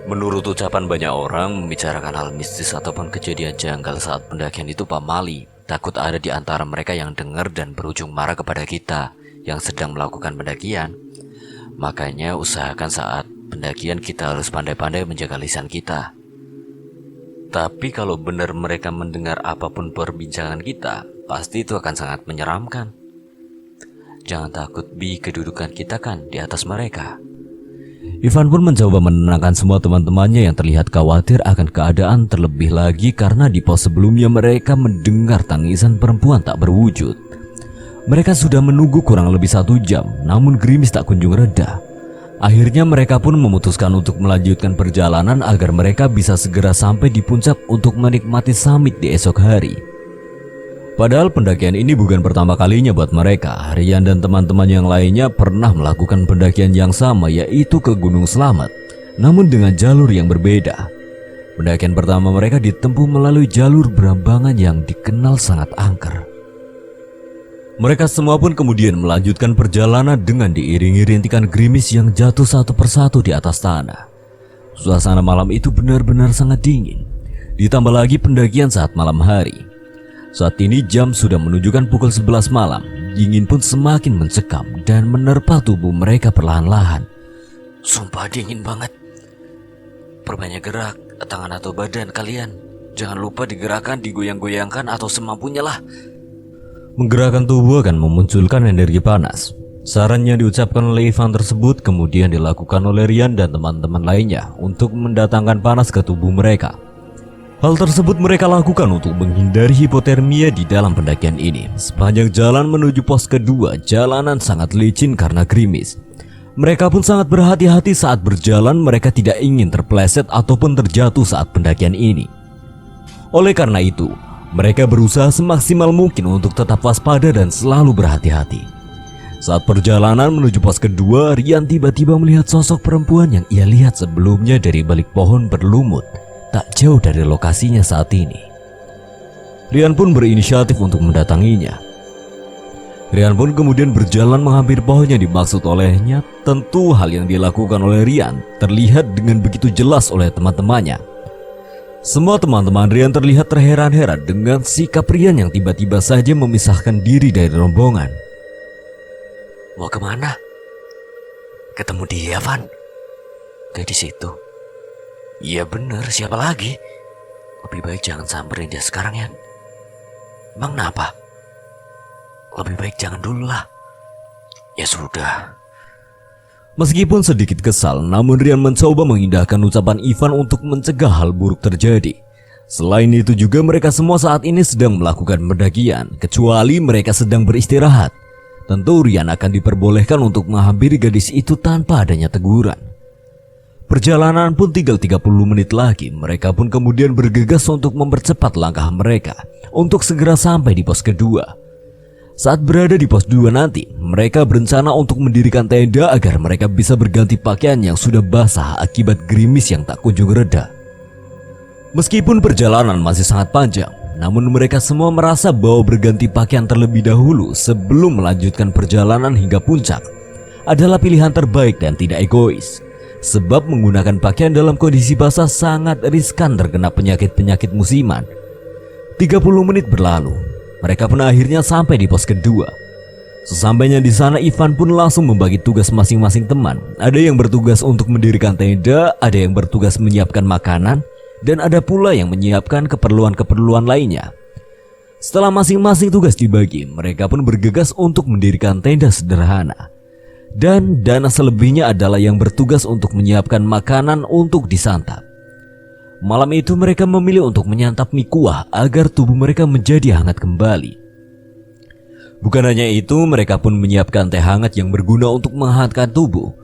Menurut ucapan banyak orang, membicarakan hal mistis ataupun kejadian janggal saat pendakian itu Pak Mali, takut ada di antara mereka yang dengar dan berujung marah kepada kita yang sedang melakukan pendakian. Makanya usahakan saat pendakian kita harus pandai-pandai menjaga lisan kita. Tapi kalau benar mereka mendengar apapun perbincangan kita, pasti itu akan sangat menyeramkan. Jangan takut Bi, kedudukan kita kan di atas mereka. Ivan pun mencoba menenangkan semua teman-temannya yang terlihat khawatir akan keadaan, terlebih lagi karena di pos sebelumnya mereka mendengar tangisan perempuan tak berwujud. Mereka sudah menunggu kurang lebih 1 jam, namun gerimis tak kunjung reda. Akhirnya mereka pun memutuskan untuk melanjutkan perjalanan agar mereka bisa segera sampai di puncak untuk menikmati summit di esok hari. Padahal pendakian ini bukan pertama kalinya buat mereka. Rian dan teman-teman yang lainnya pernah melakukan pendakian yang sama, yaitu ke Gunung Slamet, namun dengan jalur yang berbeda. Pendakian pertama mereka ditempuh melalui jalur berambangan yang dikenal sangat angker. Mereka semua pun kemudian melanjutkan perjalanan dengan diiringi rintikan gerimis yang jatuh satu persatu di atas tanah. Suasana malam itu benar-benar sangat dingin. Ditambah lagi pendakian saat malam hari. Saat ini jam sudah menunjukkan pukul 11 malam. Dingin pun semakin mencekam dan menerpa tubuh mereka perlahan-lahan. Sumpah dingin banget. Perbanyak gerak tangan atau badan kalian. Jangan lupa digerakkan, digoyang-goyangkan atau semampunya lah. Menggerakkan tubuh akan memunculkan energi panas. Saran yang diucapkan oleh Ivan tersebut kemudian dilakukan oleh Rian dan teman-teman lainnya untuk mendatangkan panas ke tubuh mereka. Hal tersebut mereka lakukan untuk menghindari hipotermia di dalam pendakian ini. Sepanjang jalan menuju pos kedua, jalanan sangat licin karena gerimis. Mereka pun sangat berhati-hati saat berjalan, mereka tidak ingin terpleset ataupun terjatuh saat pendakian ini. Oleh karena itu, mereka berusaha semaksimal mungkin untuk tetap waspada dan selalu berhati-hati. Saat perjalanan menuju pos kedua, Rian tiba-tiba melihat sosok perempuan yang ia lihat sebelumnya dari balik pohon berlumut tak jauh dari lokasinya saat ini. Rian pun berinisiatif untuk mendatanginya. Rian pun kemudian berjalan menghampiri pohon yang dimaksud olehnya. Tentu hal yang dilakukan oleh Rian terlihat dengan begitu jelas oleh teman-temannya. Semua teman-teman Rian terlihat terheran-heran dengan sikap Rian yang tiba-tiba saja memisahkan diri dari rombongan. Mau kemana? Ketemu dia, Van. Gadis itu. Iya bener, siapa lagi? Lebih baik jangan samperin dia sekarang ya. Emang kenapa? Lebih baik jangan dulu lah. Ya sudah. Meskipun sedikit kesal, namun Rian mencoba mengindahkan ucapan Ivan untuk mencegah hal buruk terjadi. Selain itu juga mereka semua saat ini sedang melakukan pendakian, kecuali mereka sedang beristirahat. Tentu Rian akan diperbolehkan untuk menghampiri gadis itu tanpa adanya teguran. Perjalanan pun tinggal 30 menit lagi. Mereka pun kemudian bergegas untuk mempercepat langkah mereka untuk segera sampai di pos kedua. Saat berada di pos 2 nanti, mereka berencana untuk mendirikan tenda agar mereka bisa berganti pakaian yang sudah basah akibat gerimis yang tak kunjung reda. Meskipun perjalanan masih sangat panjang, namun mereka semua merasa bahwa berganti pakaian terlebih dahulu sebelum melanjutkan perjalanan hingga puncak adalah pilihan terbaik dan tidak egois. Sebab menggunakan pakaian dalam kondisi basah sangat riskan terkena penyakit-penyakit musiman. 30 menit berlalu, mereka pun akhirnya sampai di pos kedua. Sesampainya di sana, Ivan pun langsung membagi tugas masing-masing teman. Ada yang bertugas untuk mendirikan tenda, ada yang bertugas menyiapkan makanan, dan ada pula yang menyiapkan keperluan-keperluan lainnya. Setelah masing-masing tugas dibagi, mereka pun bergegas untuk mendirikan tenda sederhana. Dan dana selebihnya adalah yang bertugas untuk menyiapkan makanan untuk disantap. Malam itu mereka memilih untuk menyantap mie kuah agar tubuh mereka menjadi hangat kembali. Bukan hanya itu, mereka pun menyiapkan teh hangat yang berguna untuk menghangatkan tubuh.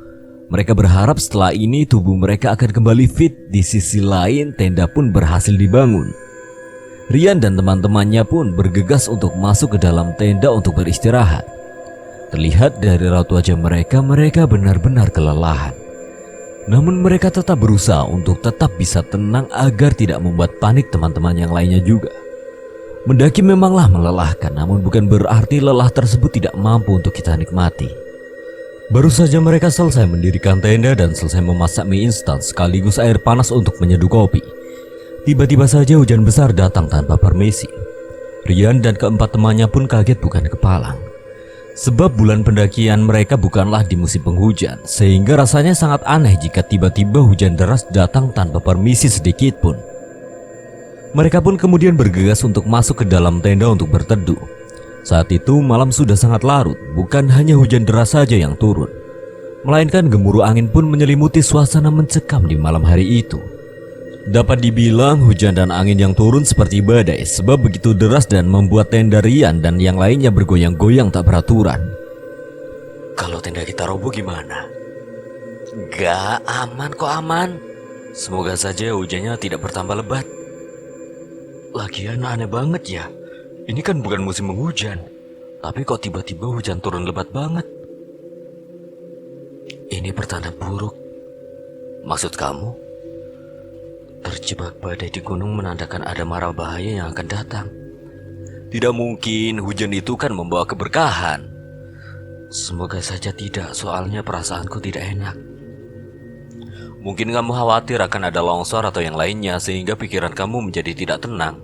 Mereka berharap setelah ini tubuh mereka akan kembali fit. Di sisi lain, tenda pun berhasil dibangun. Rian dan teman-temannya pun bergegas untuk masuk ke dalam tenda untuk beristirahat. Terlihat dari raut wajah mereka benar-benar kelelahan. Namun mereka tetap berusaha untuk tetap bisa tenang agar tidak membuat panik teman-teman yang lainnya juga. Mendaki memanglah melelahkan, namun bukan berarti lelah tersebut tidak mampu untuk kita nikmati. Baru saja mereka selesai mendirikan tenda dan selesai memasak mie instan sekaligus air panas untuk menyeduh kopi. Tiba-tiba saja hujan besar datang tanpa permisi. Rian dan keempat temannya pun kaget bukan kepalang. Sebab bulan pendakian mereka bukanlah di musim penghujan, sehingga rasanya sangat aneh jika tiba-tiba hujan deras datang tanpa permisi sedikit pun. Mereka pun kemudian bergegas untuk masuk ke dalam tenda untuk berteduh. Saat itu malam sudah sangat larut, bukan hanya hujan deras saja yang turun, melainkan gemuruh angin pun menyelimuti suasana mencekam di malam hari itu. Dapat dibilang hujan dan angin yang turun seperti badai, sebab begitu deras dan membuat tenda Rian dan yang lainnya bergoyang-goyang tak beraturan. Kalau tenda kita roboh gimana? Gak aman kok, aman. Semoga saja hujannya tidak bertambah lebat. Lagian aneh banget ya. Ini kan bukan musim penghujan, tapi kok tiba-tiba hujan turun lebat banget. Ini pertanda buruk. Maksud kamu? Terjebak badai di gunung menandakan ada mara bahaya yang akan datang. Tidak mungkin hujan itu kan membawa keberkahan. Semoga saja tidak, soalnya perasaanku tidak enak. Mungkin kamu khawatir akan ada longsor atau yang lainnya sehingga pikiran kamu menjadi tidak tenang.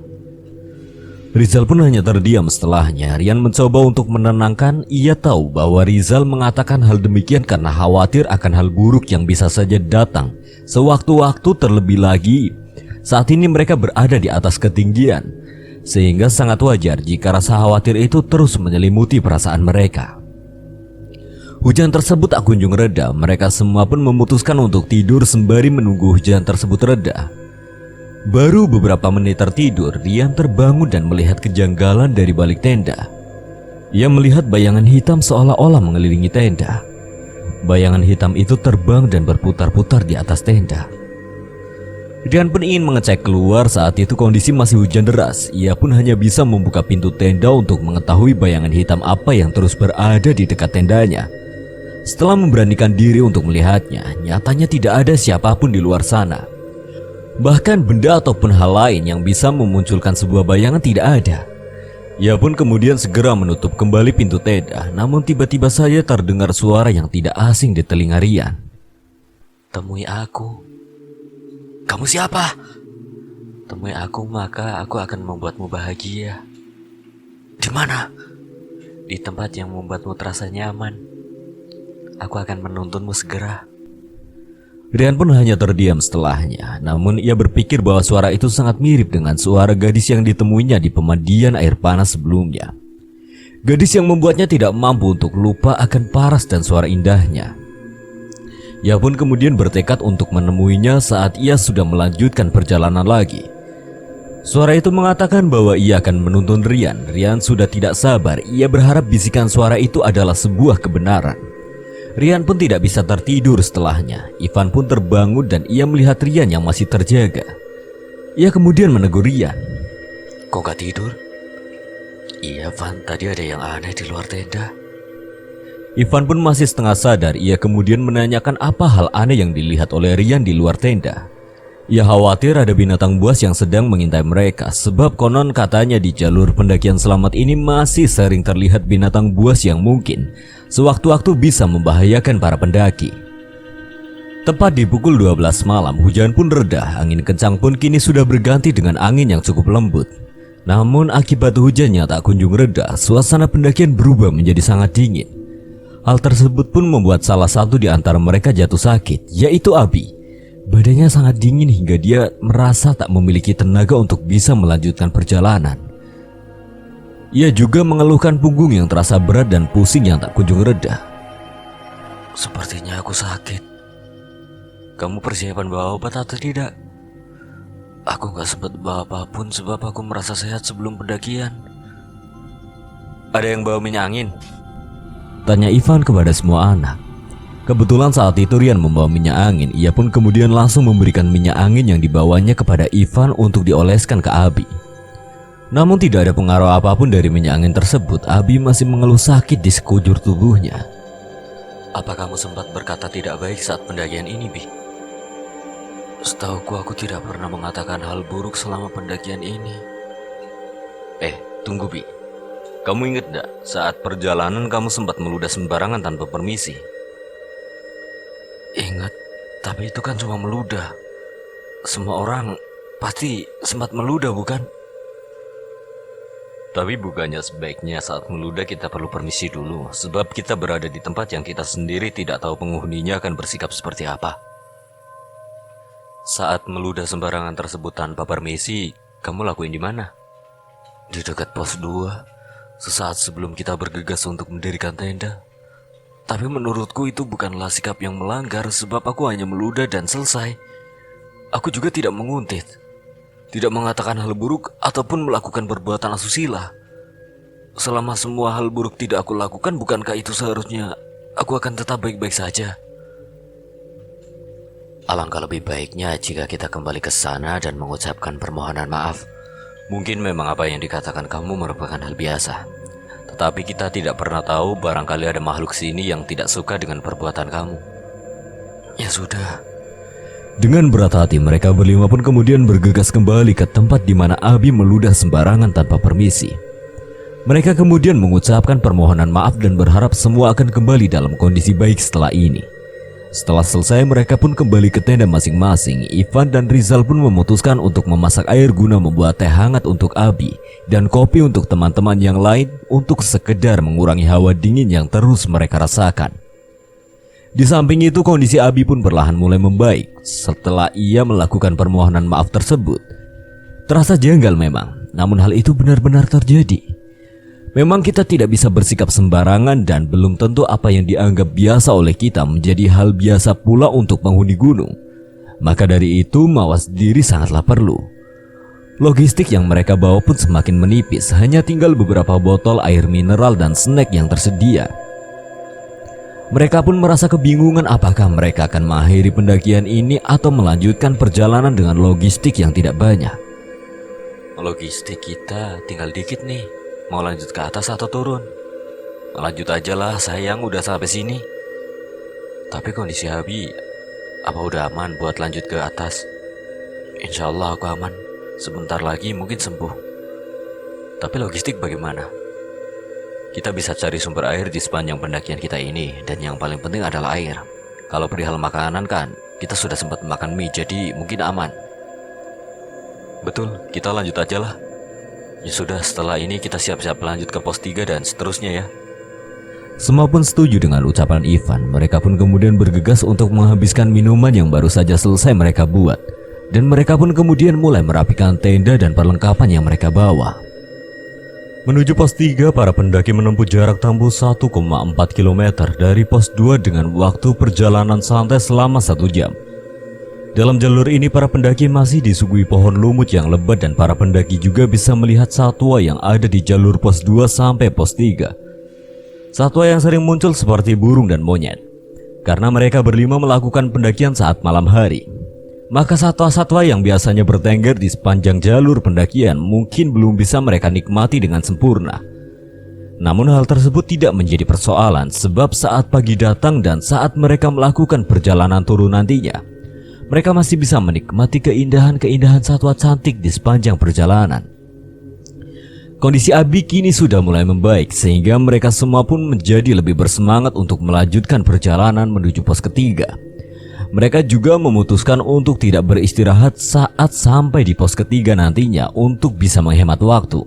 Rizal pun hanya terdiam setelahnya. Rian mencoba untuk menenangkan. Ia tahu bahwa Rizal mengatakan hal demikian karena khawatir akan hal buruk yang bisa saja datang sewaktu-waktu, terlebih lagi saat ini mereka berada di atas ketinggian, sehingga sangat wajar jika rasa khawatir itu terus menyelimuti perasaan mereka. Hujan tersebut tak kunjung reda. Mereka semua pun memutuskan untuk tidur sembari menunggu hujan tersebut reda. Baru beberapa menit tertidur, Rian terbangun dan melihat kejanggalan dari balik tenda. Ia melihat bayangan hitam seolah-olah mengelilingi tenda. Bayangan hitam itu terbang dan berputar-putar di atas tenda. Rian pun ingin mengecek keluar. Saat itu kondisi masih hujan deras. Ia pun hanya bisa membuka pintu tenda untuk mengetahui bayangan hitam apa yang terus berada di dekat tendanya. Setelah memberanikan diri untuk melihatnya, nyatanya tidak ada siapapun di luar sana. Bahkan benda ataupun hal lain yang bisa memunculkan sebuah bayangan tidak ada. Ia pun kemudian segera menutup kembali pintu tenda. Namun tiba-tiba saja terdengar suara yang tidak asing di telinga Rian. Temui aku. Kamu siapa? Temui aku maka aku akan membuatmu bahagia. Di mana? Di tempat yang membuatmu terasa nyaman. Aku akan menuntunmu segera. Rian pun hanya terdiam setelahnya. Namun ia berpikir bahwa suara itu sangat mirip dengan suara gadis yang ditemuinya di pemandian air panas sebelumnya. Gadis yang membuatnya tidak mampu untuk lupa akan paras dan suara indahnya. Ia pun kemudian bertekad untuk menemuinya saat ia sudah melanjutkan perjalanan lagi. Suara itu mengatakan bahwa ia akan menuntun Rian. Rian sudah tidak sabar. Ia berharap bisikan suara itu adalah sebuah kebenaran. Rian pun tidak bisa tertidur setelahnya. Ivan pun terbangun dan ia melihat Rian yang masih terjaga. Ia kemudian menegur Rian. Kok gak tidur? Iya Van, tadi ada yang aneh di luar tenda. Ivan pun masih setengah sadar. Ia kemudian menanyakan apa hal aneh yang dilihat oleh Rian di luar tenda. Ia khawatir ada binatang buas yang sedang mengintai mereka. Sebab konon katanya di jalur pendakian selamat ini masih sering terlihat binatang buas yang mungkin sewaktu-waktu bisa membahayakan para pendaki. Tepat di pukul 12 malam, hujan pun reda. Angin kencang pun kini sudah berganti dengan angin yang cukup lembut. Namun akibat hujannya tak kunjung reda, suasana pendakian berubah menjadi sangat dingin. Hal tersebut pun membuat salah satu di antara mereka jatuh sakit, yaitu Abi. Badannya sangat dingin hingga dia merasa tak memiliki tenaga untuk bisa melanjutkan perjalanan. Ia juga mengeluhkan punggung yang terasa berat dan pusing yang tak kunjung reda. Sepertinya aku sakit. Kamu persiapan bawa obat atau tidak? Aku gak sempat bawa apapun sebab aku merasa sehat sebelum pendakian. Ada yang bawa minyak angin? Tanya Ivan kepada semua anak. Kebetulan saat itu Rian membawa minyak angin. Ia pun kemudian langsung memberikan minyak angin yang dibawanya kepada Ivan untuk dioleskan ke Abi. Namun tidak ada pengaruh apapun dari minyak angin tersebut. Abi masih mengeluh sakit di sekujur tubuhnya. Apa kamu sempat berkata tidak baik saat pendakian ini, Bi? Setauku aku tidak pernah mengatakan hal buruk selama pendakian ini. Tunggu Bi. Kamu ingat gak saat perjalanan kamu sempat meludah sembarangan tanpa permisi? Ingat, tapi itu kan cuma meludah. Semua orang pasti sempat meludah, bukan? Tapi bukannya sebaiknya saat meludah kita perlu permisi dulu, sebab kita berada di tempat yang kita sendiri tidak tahu penghuninya akan bersikap seperti apa. Saat meludah sembarangan tersebut tanpa permisi, kamu lakuin di mana? Di dekat pos 2, sesaat sebelum kita bergegas untuk mendirikan tenda. Tapi menurutku itu bukanlah sikap yang melanggar sebab aku hanya meludah dan selesai. Aku juga tidak menguntit, tidak mengatakan hal buruk ataupun melakukan perbuatan asusila. Selama semua hal buruk tidak aku lakukan, bukankah itu seharusnya aku akan tetap baik-baik saja? Alangkah lebih baiknya jika kita kembali ke sana dan mengucapkan permohonan maaf. Mungkin memang apa yang dikatakan kamu merupakan hal biasa. Tetapi kita tidak pernah tahu, barangkali ada makhluk sini yang tidak suka dengan perbuatan kamu. Ya sudah. Dengan berat hati mereka berlima pun kemudian bergegas kembali ke tempat di mana Abi meludah sembarangan tanpa permisi. Mereka kemudian mengucapkan permohonan maaf dan berharap semua akan kembali dalam kondisi baik setelah ini. Setelah selesai mereka pun kembali ke tenda masing-masing. Ivan dan Rizal pun memutuskan untuk memasak air guna membuat teh hangat untuk Abi dan kopi untuk teman-teman yang lain untuk sekedar mengurangi hawa dingin yang terus mereka rasakan. Di samping itu kondisi Abi pun perlahan mulai membaik setelah ia melakukan permohonan maaf tersebut. Terasa janggal memang, namun hal itu benar-benar terjadi. Memang kita tidak bisa bersikap sembarangan dan belum tentu apa yang dianggap biasa oleh kita menjadi hal biasa pula untuk penghuni gunung. Maka dari itu mawas diri sangatlah perlu. Logistik yang mereka bawa pun semakin menipis, hanya tinggal beberapa botol air mineral dan snack yang tersedia. Mereka pun merasa kebingungan apakah mereka akan mengakhiri pendakian ini atau melanjutkan perjalanan dengan logistik yang tidak banyak. Logistik kita tinggal dikit nih. Mau lanjut ke atas atau turun? Lanjut aja lah sayang, udah sampai sini. Tapi kondisi Abi, apa udah aman buat lanjut ke atas? Insya Allah aku aman. Sebentar lagi mungkin sembuh. Tapi logistik bagaimana? Kita bisa cari sumber air di sepanjang pendakian kita ini. Dan yang paling penting adalah air. Kalau perihal makanan kan, kita sudah sempat makan mie, jadi mungkin aman. Betul, kita lanjut aja lah. Ya sudah, setelah ini kita siap-siap lanjut ke pos 3 dan seterusnya ya. Semua pun setuju dengan ucapan Ivan. Mereka pun kemudian bergegas untuk menghabiskan minuman yang baru saja selesai mereka buat. Dan mereka pun kemudian mulai merapikan tenda dan perlengkapan yang mereka bawa. Menuju pos 3, para pendaki menempuh jarak tempuh 1,4 km dari pos 2 dengan waktu perjalanan santai selama 1 jam. Dalam jalur ini para pendaki masih disuguhi pohon lumut yang lebat dan para pendaki juga bisa melihat satwa yang ada di jalur pos 2 sampai pos 3. Satwa yang sering muncul seperti burung dan monyet. Karena mereka berlima melakukan pendakian saat malam hari, maka satwa-satwa yang biasanya bertengger di sepanjang jalur pendakian mungkin belum bisa mereka nikmati dengan sempurna. Namun hal tersebut tidak menjadi persoalan, sebab saat pagi datang dan saat mereka melakukan perjalanan turun nantinya, mereka masih bisa menikmati keindahan-keindahan satwa cantik di sepanjang perjalanan. Kondisi Abi kini sudah mulai membaik sehingga mereka semua pun menjadi lebih bersemangat untuk melanjutkan perjalanan menuju pos ketiga. Mereka juga memutuskan untuk tidak beristirahat saat sampai di pos ketiga nantinya untuk bisa menghemat waktu.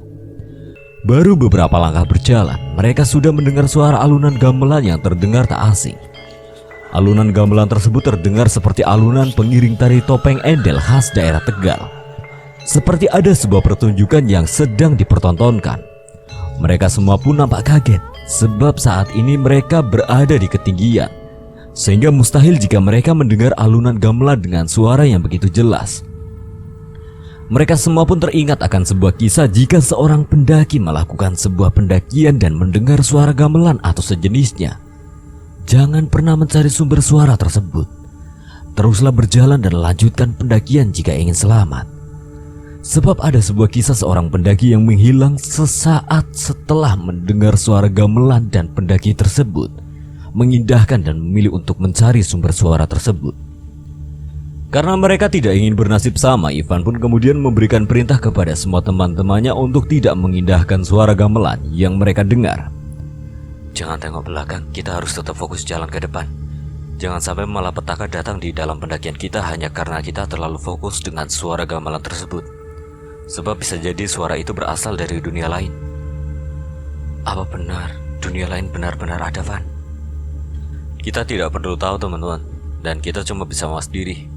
Baru beberapa langkah berjalan, mereka sudah mendengar suara alunan gamelan yang terdengar tak asing. Alunan gamelan tersebut terdengar seperti alunan pengiring tari topeng endel khas daerah Tegal. Seperti ada sebuah pertunjukan yang sedang dipertontonkan. Mereka semua pun nampak kaget, sebab saat ini mereka berada di ketinggian, sehingga mustahil jika mereka mendengar alunan gamelan dengan suara yang begitu jelas. Mereka semua pun teringat akan sebuah kisah jika seorang pendaki melakukan sebuah pendakian dan mendengar suara gamelan atau sejenisnya. Jangan pernah mencari sumber suara tersebut. Teruslah berjalan dan lanjutkan pendakian jika ingin selamat. Sebab ada sebuah kisah seorang pendaki yang menghilang sesaat setelah mendengar suara gamelan dan pendaki tersebut mengindahkan dan memilih untuk mencari sumber suara tersebut. Karena mereka tidak ingin bernasib sama, Ivan pun kemudian memberikan perintah kepada semua teman-temannya untuk tidak mengindahkan suara gamelan yang mereka dengar. Jangan tengok belakang, kita harus tetap fokus jalan ke depan. Jangan sampai malapetaka datang di dalam pendakian kita hanya karena kita terlalu fokus dengan suara gamelan tersebut. Sebab bisa jadi suara itu berasal dari dunia lain. Apa benar dunia lain benar-benar ada, Van? Kita tidak perlu tahu, teman-teman, dan kita cuma bisa mawas diri.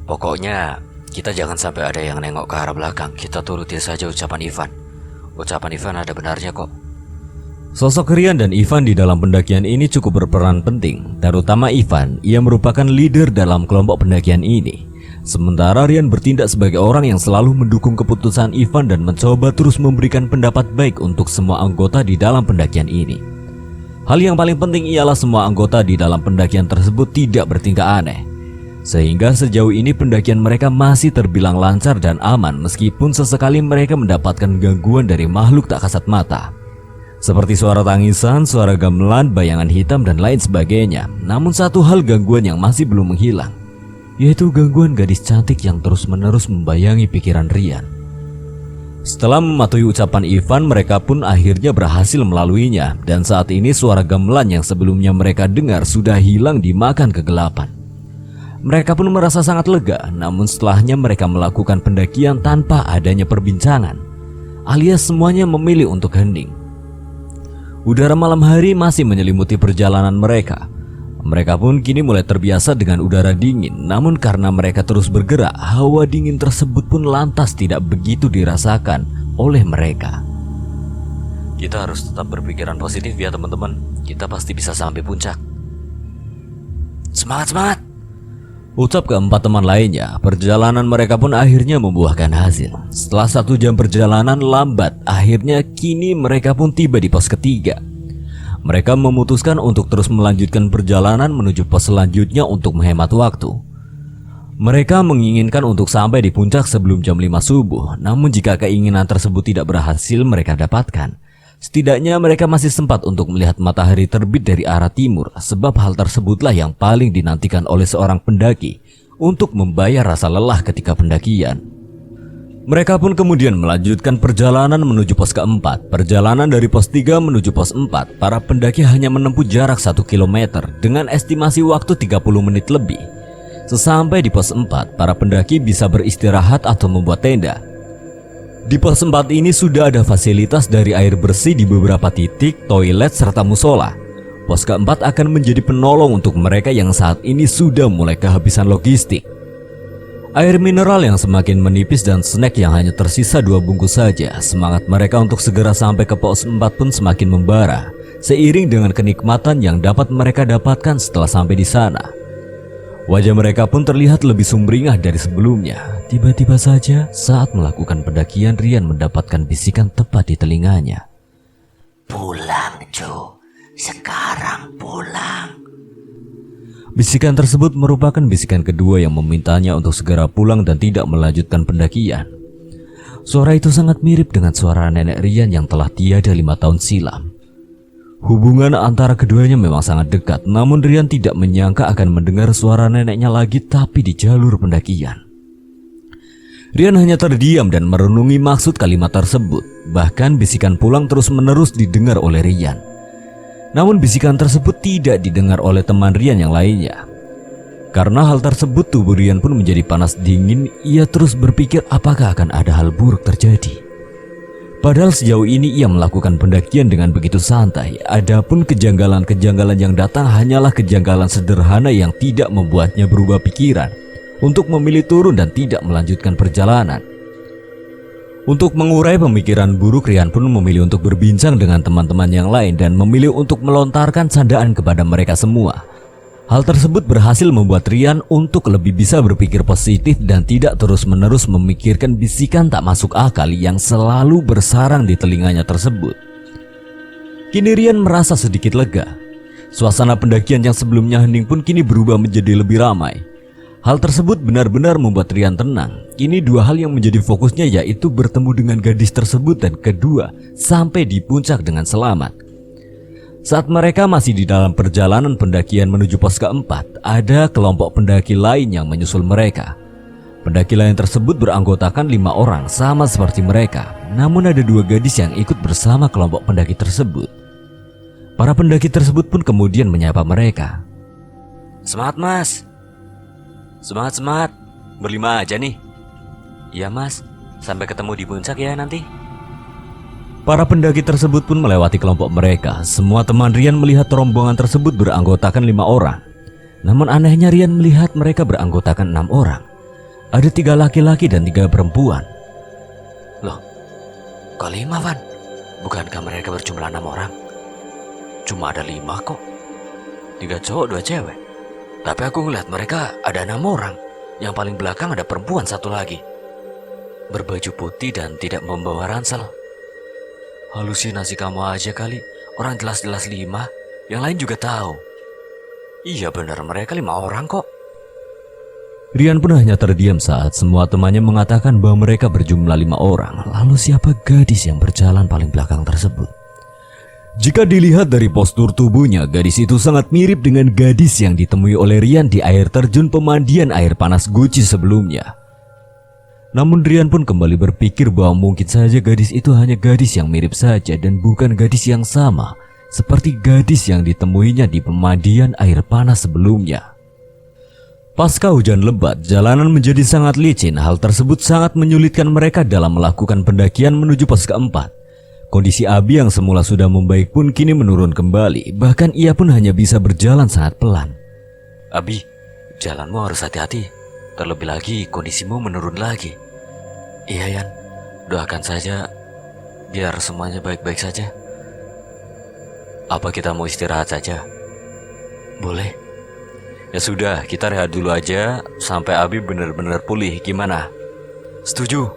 Pokoknya kita jangan sampai ada yang nengok ke arah belakang. Kita turuti saja ucapan Ivan. Ucapan Ivan ada benarnya kok. Sosok Rian dan Ivan di dalam pendakian ini cukup berperan penting. Terutama Ivan, ia merupakan leader dalam kelompok pendakian ini. Sementara Rian bertindak sebagai orang yang selalu mendukung keputusan Ivan dan mencoba terus memberikan pendapat baik untuk semua anggota di dalam pendakian ini. Hal yang paling penting ialah semua anggota di dalam pendakian tersebut tidak bertingkah aneh. Sehingga sejauh ini pendakian mereka masih terbilang lancar dan aman meskipun sesekali mereka mendapatkan gangguan dari makhluk tak kasat mata. Seperti suara tangisan, suara gamelan, bayangan hitam dan lain sebagainya. Namun satu hal gangguan yang masih belum menghilang, yaitu gangguan gadis cantik yang terus-menerus membayangi pikiran Rian. Setelah mematuhi ucapan Ivan, mereka pun akhirnya berhasil melaluinya. Dan saat ini suara gamelan yang sebelumnya mereka dengar sudah hilang dimakan kegelapan. Mereka pun merasa sangat lega. Namun setelahnya mereka melakukan pendakian tanpa adanya perbincangan, alias semuanya memilih untuk hening. Udara malam hari masih menyelimuti perjalanan mereka. Mereka pun kini mulai terbiasa dengan udara dingin. Namun karena mereka terus bergerak, hawa dingin tersebut pun lantas tidak begitu dirasakan oleh mereka. Kita harus tetap berpikiran positif ya teman-teman. Kita pasti bisa sampai puncak. Semangat, semangat! Ucap keempat teman lainnya. Perjalanan mereka pun akhirnya membuahkan hasil. Setelah 1 jam perjalanan lambat, akhirnya kini mereka pun tiba di pos ketiga. Mereka memutuskan untuk terus melanjutkan perjalanan menuju pos selanjutnya untuk menghemat waktu. Mereka menginginkan untuk sampai di puncak sebelum jam 5 subuh. Namun jika keinginan tersebut tidak berhasil mereka dapatkan, setidaknya mereka masih sempat untuk melihat matahari terbit dari arah timur. Sebab hal tersebutlah yang paling dinantikan oleh seorang pendaki untuk membayar rasa lelah ketika pendakian. Mereka pun kemudian melanjutkan perjalanan menuju pos keempat. Perjalanan dari pos 3 menuju pos 4, para pendaki hanya menempuh jarak 1 km dengan estimasi waktu 30 menit lebih. Sesampai di pos 4, para pendaki bisa beristirahat atau membuat tenda. Di pos 4 ini sudah ada fasilitas dari air bersih di beberapa titik, toilet, serta musola. Pos keempat akan menjadi penolong untuk mereka yang saat ini sudah mulai kehabisan logistik. Air mineral yang semakin menipis dan snack yang hanya tersisa 2 bungkus saja. Semangat mereka untuk segera sampai ke pos 4 pun semakin membara, seiring dengan kenikmatan yang dapat mereka dapatkan setelah sampai di sana. Wajah mereka pun terlihat lebih sumringah dari sebelumnya. Tiba-tiba saja saat melakukan pendakian, Rian mendapatkan bisikan tepat di telinganya. Pulang, Jo. Sekarang pulang. Bisikan tersebut merupakan bisikan kedua yang memintanya untuk segera pulang dan tidak melanjutkan pendakian. Suara itu sangat mirip dengan suara nenek Rian yang telah tiada 5 tahun silam. Hubungan antara keduanya memang sangat dekat, namun Rian tidak menyangka akan mendengar suara neneknya lagi tapi di jalur pendakian. Rian hanya terdiam dan merenungi maksud kalimat tersebut. Bahkan bisikan pulang terus-menerus didengar oleh Rian. Namun bisikan tersebut tidak didengar oleh teman Rian yang lainnya. Karena hal tersebut, tubuh Rian pun menjadi panas dingin. Ia terus berpikir apakah akan ada hal buruk terjadi. Padahal sejauh ini ia melakukan pendakian dengan begitu santai. Adapun kejanggalan-kejanggalan yang datang hanyalah kejanggalan sederhana yang tidak membuatnya berubah pikiran untuk memilih turun dan tidak melanjutkan perjalanan. Untuk mengurai pemikiran buruk, Rian pun memilih untuk berbincang dengan teman-teman yang lain dan memilih untuk melontarkan candaan kepada mereka semua. Hal tersebut berhasil membuat Rian untuk lebih bisa berpikir positif dan tidak terus-menerus memikirkan bisikan tak masuk akal yang selalu bersarang di telinganya tersebut. Kini Rian merasa sedikit lega. Suasana pendakian yang sebelumnya hening pun kini berubah menjadi lebih ramai. Hal tersebut benar-benar membuat Rian tenang. Kini 2 hal yang menjadi fokusnya, yaitu bertemu dengan gadis tersebut dan kedua, sampai di puncak dengan selamat. Saat mereka masih di dalam perjalanan pendakian menuju pos keempat, ada kelompok pendaki lain yang menyusul mereka. Pendaki lain tersebut beranggotakan 5 orang sama seperti mereka. Namun ada 2 gadis yang ikut bersama kelompok pendaki tersebut. Para pendaki tersebut pun kemudian menyapa mereka. Semangat, Mas. Semangat. Berlima aja nih. Iya, Mas. Sampai ketemu di puncak ya nanti. Para pendaki tersebut pun melewati kelompok mereka. Semua teman Rian melihat rombongan tersebut beranggotakan 5 orang. Namun anehnya Rian melihat mereka beranggotakan 6 orang. Ada 3 laki-laki dan 3 perempuan. Loh, kok 5, Van? Bukankah mereka berjumlah 6 orang? Cuma ada 5 kok. 3 cowok, 2 cewek. Tapi aku ngeliat mereka ada 6 orang. Yang paling belakang ada perempuan 1 lagi. Berbaju putih dan tidak membawa ransel. Halusinasi kamu aja kali. Orang jelas-jelas 5. Yang lain juga tahu. Iya benar, mereka 5 orang kok. Rian pun hanya terdiam saat semua temannya mengatakan bahwa mereka berjumlah 5 orang. Lalu siapa gadis yang berjalan paling belakang tersebut? Jika dilihat dari postur tubuhnya, gadis itu sangat mirip dengan gadis yang ditemui oleh Rian di air terjun pemandian air panas Guci sebelumnya. Namun Rian pun kembali berpikir bahwa mungkin saja gadis itu hanya gadis yang mirip saja dan bukan gadis yang sama seperti gadis yang ditemuinya di pemandian air panas sebelumnya. Pasca hujan lebat, jalanan menjadi sangat licin. Hal tersebut sangat menyulitkan mereka dalam melakukan pendakian menuju pos keempat. Kondisi Abi yang semula sudah membaik pun kini menurun kembali. Bahkan ia pun hanya bisa berjalan sangat pelan. Abi, jalanmu harus hati-hati. Terlebih lagi kondisimu menurun lagi. Iya Yan, doakan saja biar semuanya baik-baik saja. Apa kita mau istirahat saja? Boleh. Ya sudah, kita rehat dulu aja sampai Abi benar-benar pulih. Gimana? Setuju?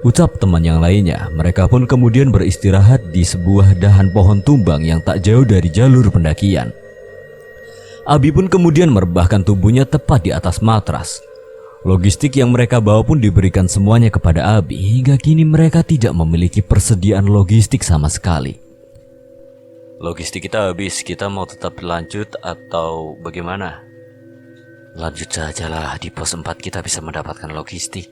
Ucap teman yang lainnya. Mereka pun kemudian beristirahat di sebuah dahan pohon tumbang yang tak jauh dari jalur pendakian. Abi pun kemudian merebahkan tubuhnya tepat di atas matras. Logistik yang mereka bawa pun diberikan semuanya kepada Abi. Hingga kini mereka tidak memiliki persediaan logistik sama sekali. Logistik kita habis, kita mau tetap lanjut atau bagaimana? Lanjut sajalah, di pos 4 kita bisa mendapatkan logistik.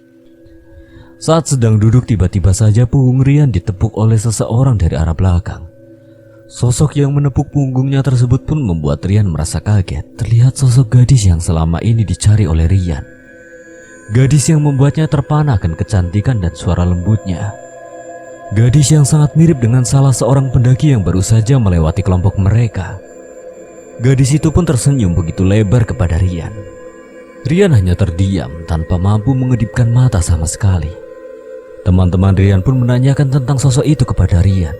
Saat sedang duduk, tiba-tiba saja punggung Rian ditepuk oleh seseorang dari arah belakang. Sosok yang menepuk punggungnya tersebut pun membuat Rian merasa kaget. Terlihat sosok gadis yang selama ini dicari oleh Rian. Gadis yang membuatnya terpana akan kecantikan dan suara lembutnya. Gadis yang sangat mirip dengan salah seorang pendaki yang baru saja melewati kelompok mereka. Gadis itu pun tersenyum begitu lebar kepada Rian. Rian hanya terdiam tanpa mampu mengedipkan mata sama sekali. Teman-teman Rian pun menanyakan tentang sosok itu kepada Rian.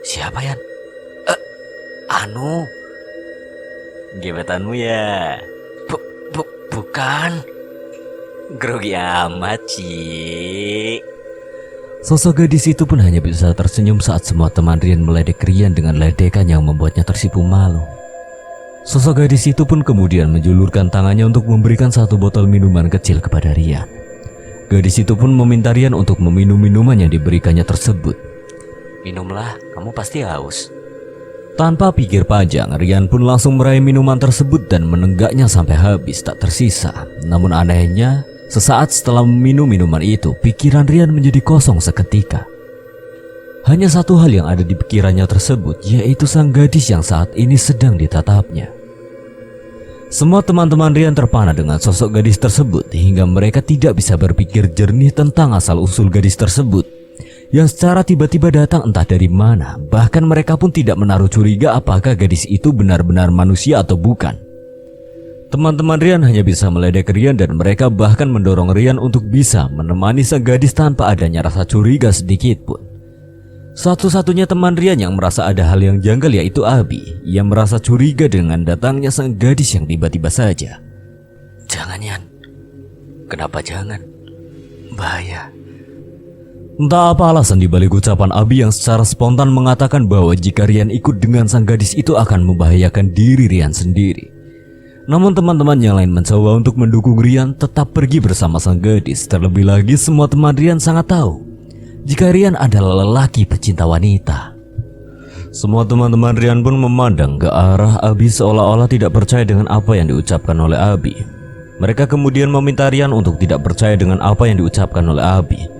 Siapa Yan? Anu, gebetanmu ya? Bukan. Grogi amat Ci. Sosok gadis itu pun hanya bisa tersenyum saat semua teman Rian meledek Rian dengan ledekan yang membuatnya tersipu malu. Sosok gadis itu pun kemudian menjulurkan tangannya untuk memberikan satu botol minuman kecil kepada Rian. Gadis itu pun meminta Rian untuk meminum minuman yang diberikannya tersebut. Minumlah, kamu pasti haus. Tanpa pikir panjang, Rian pun langsung meraih minuman tersebut dan menenggaknya sampai habis tak tersisa. Namun anehnya, sesaat setelah meminum minuman itu, pikiran Rian menjadi kosong seketika. Hanya satu hal yang ada di pikirannya tersebut, yaitu sang gadis yang saat ini sedang ditatapnya. Semua teman-teman Rian terpana dengan sosok gadis tersebut hingga mereka tidak bisa berpikir jernih tentang asal-usul gadis tersebut yang secara tiba-tiba datang entah dari mana. Bahkan mereka pun tidak menaruh curiga apakah gadis itu benar-benar manusia atau bukan. Teman-teman Rian hanya bisa meledek Rian dan mereka bahkan mendorong Rian untuk bisa menemani sang gadis tanpa adanya rasa curiga sedikit pun. Satu-satunya teman Rian yang merasa ada hal yang janggal yaitu Abi. Ia merasa curiga dengan datangnya sang gadis yang tiba-tiba saja. Jangan Yan. Kenapa jangan? Bahaya. Entah apa alasan dibalik ucapan Abi yang secara spontan mengatakan bahwa jika Rian ikut dengan sang gadis itu akan membahayakan diri Rian sendiri. Namun teman-teman yang lain mencoba untuk mendukung Rian tetap pergi bersama sang gadis. Terlebih lagi semua teman Rian sangat tahu jika Rian adalah lelaki pecinta wanita. Semua teman-teman Rian pun memandang ke arah Abi seolah-olah tidak percaya dengan apa yang diucapkan oleh Abi. Mereka kemudian meminta Rian untuk tidak percaya dengan apa yang diucapkan oleh Abi.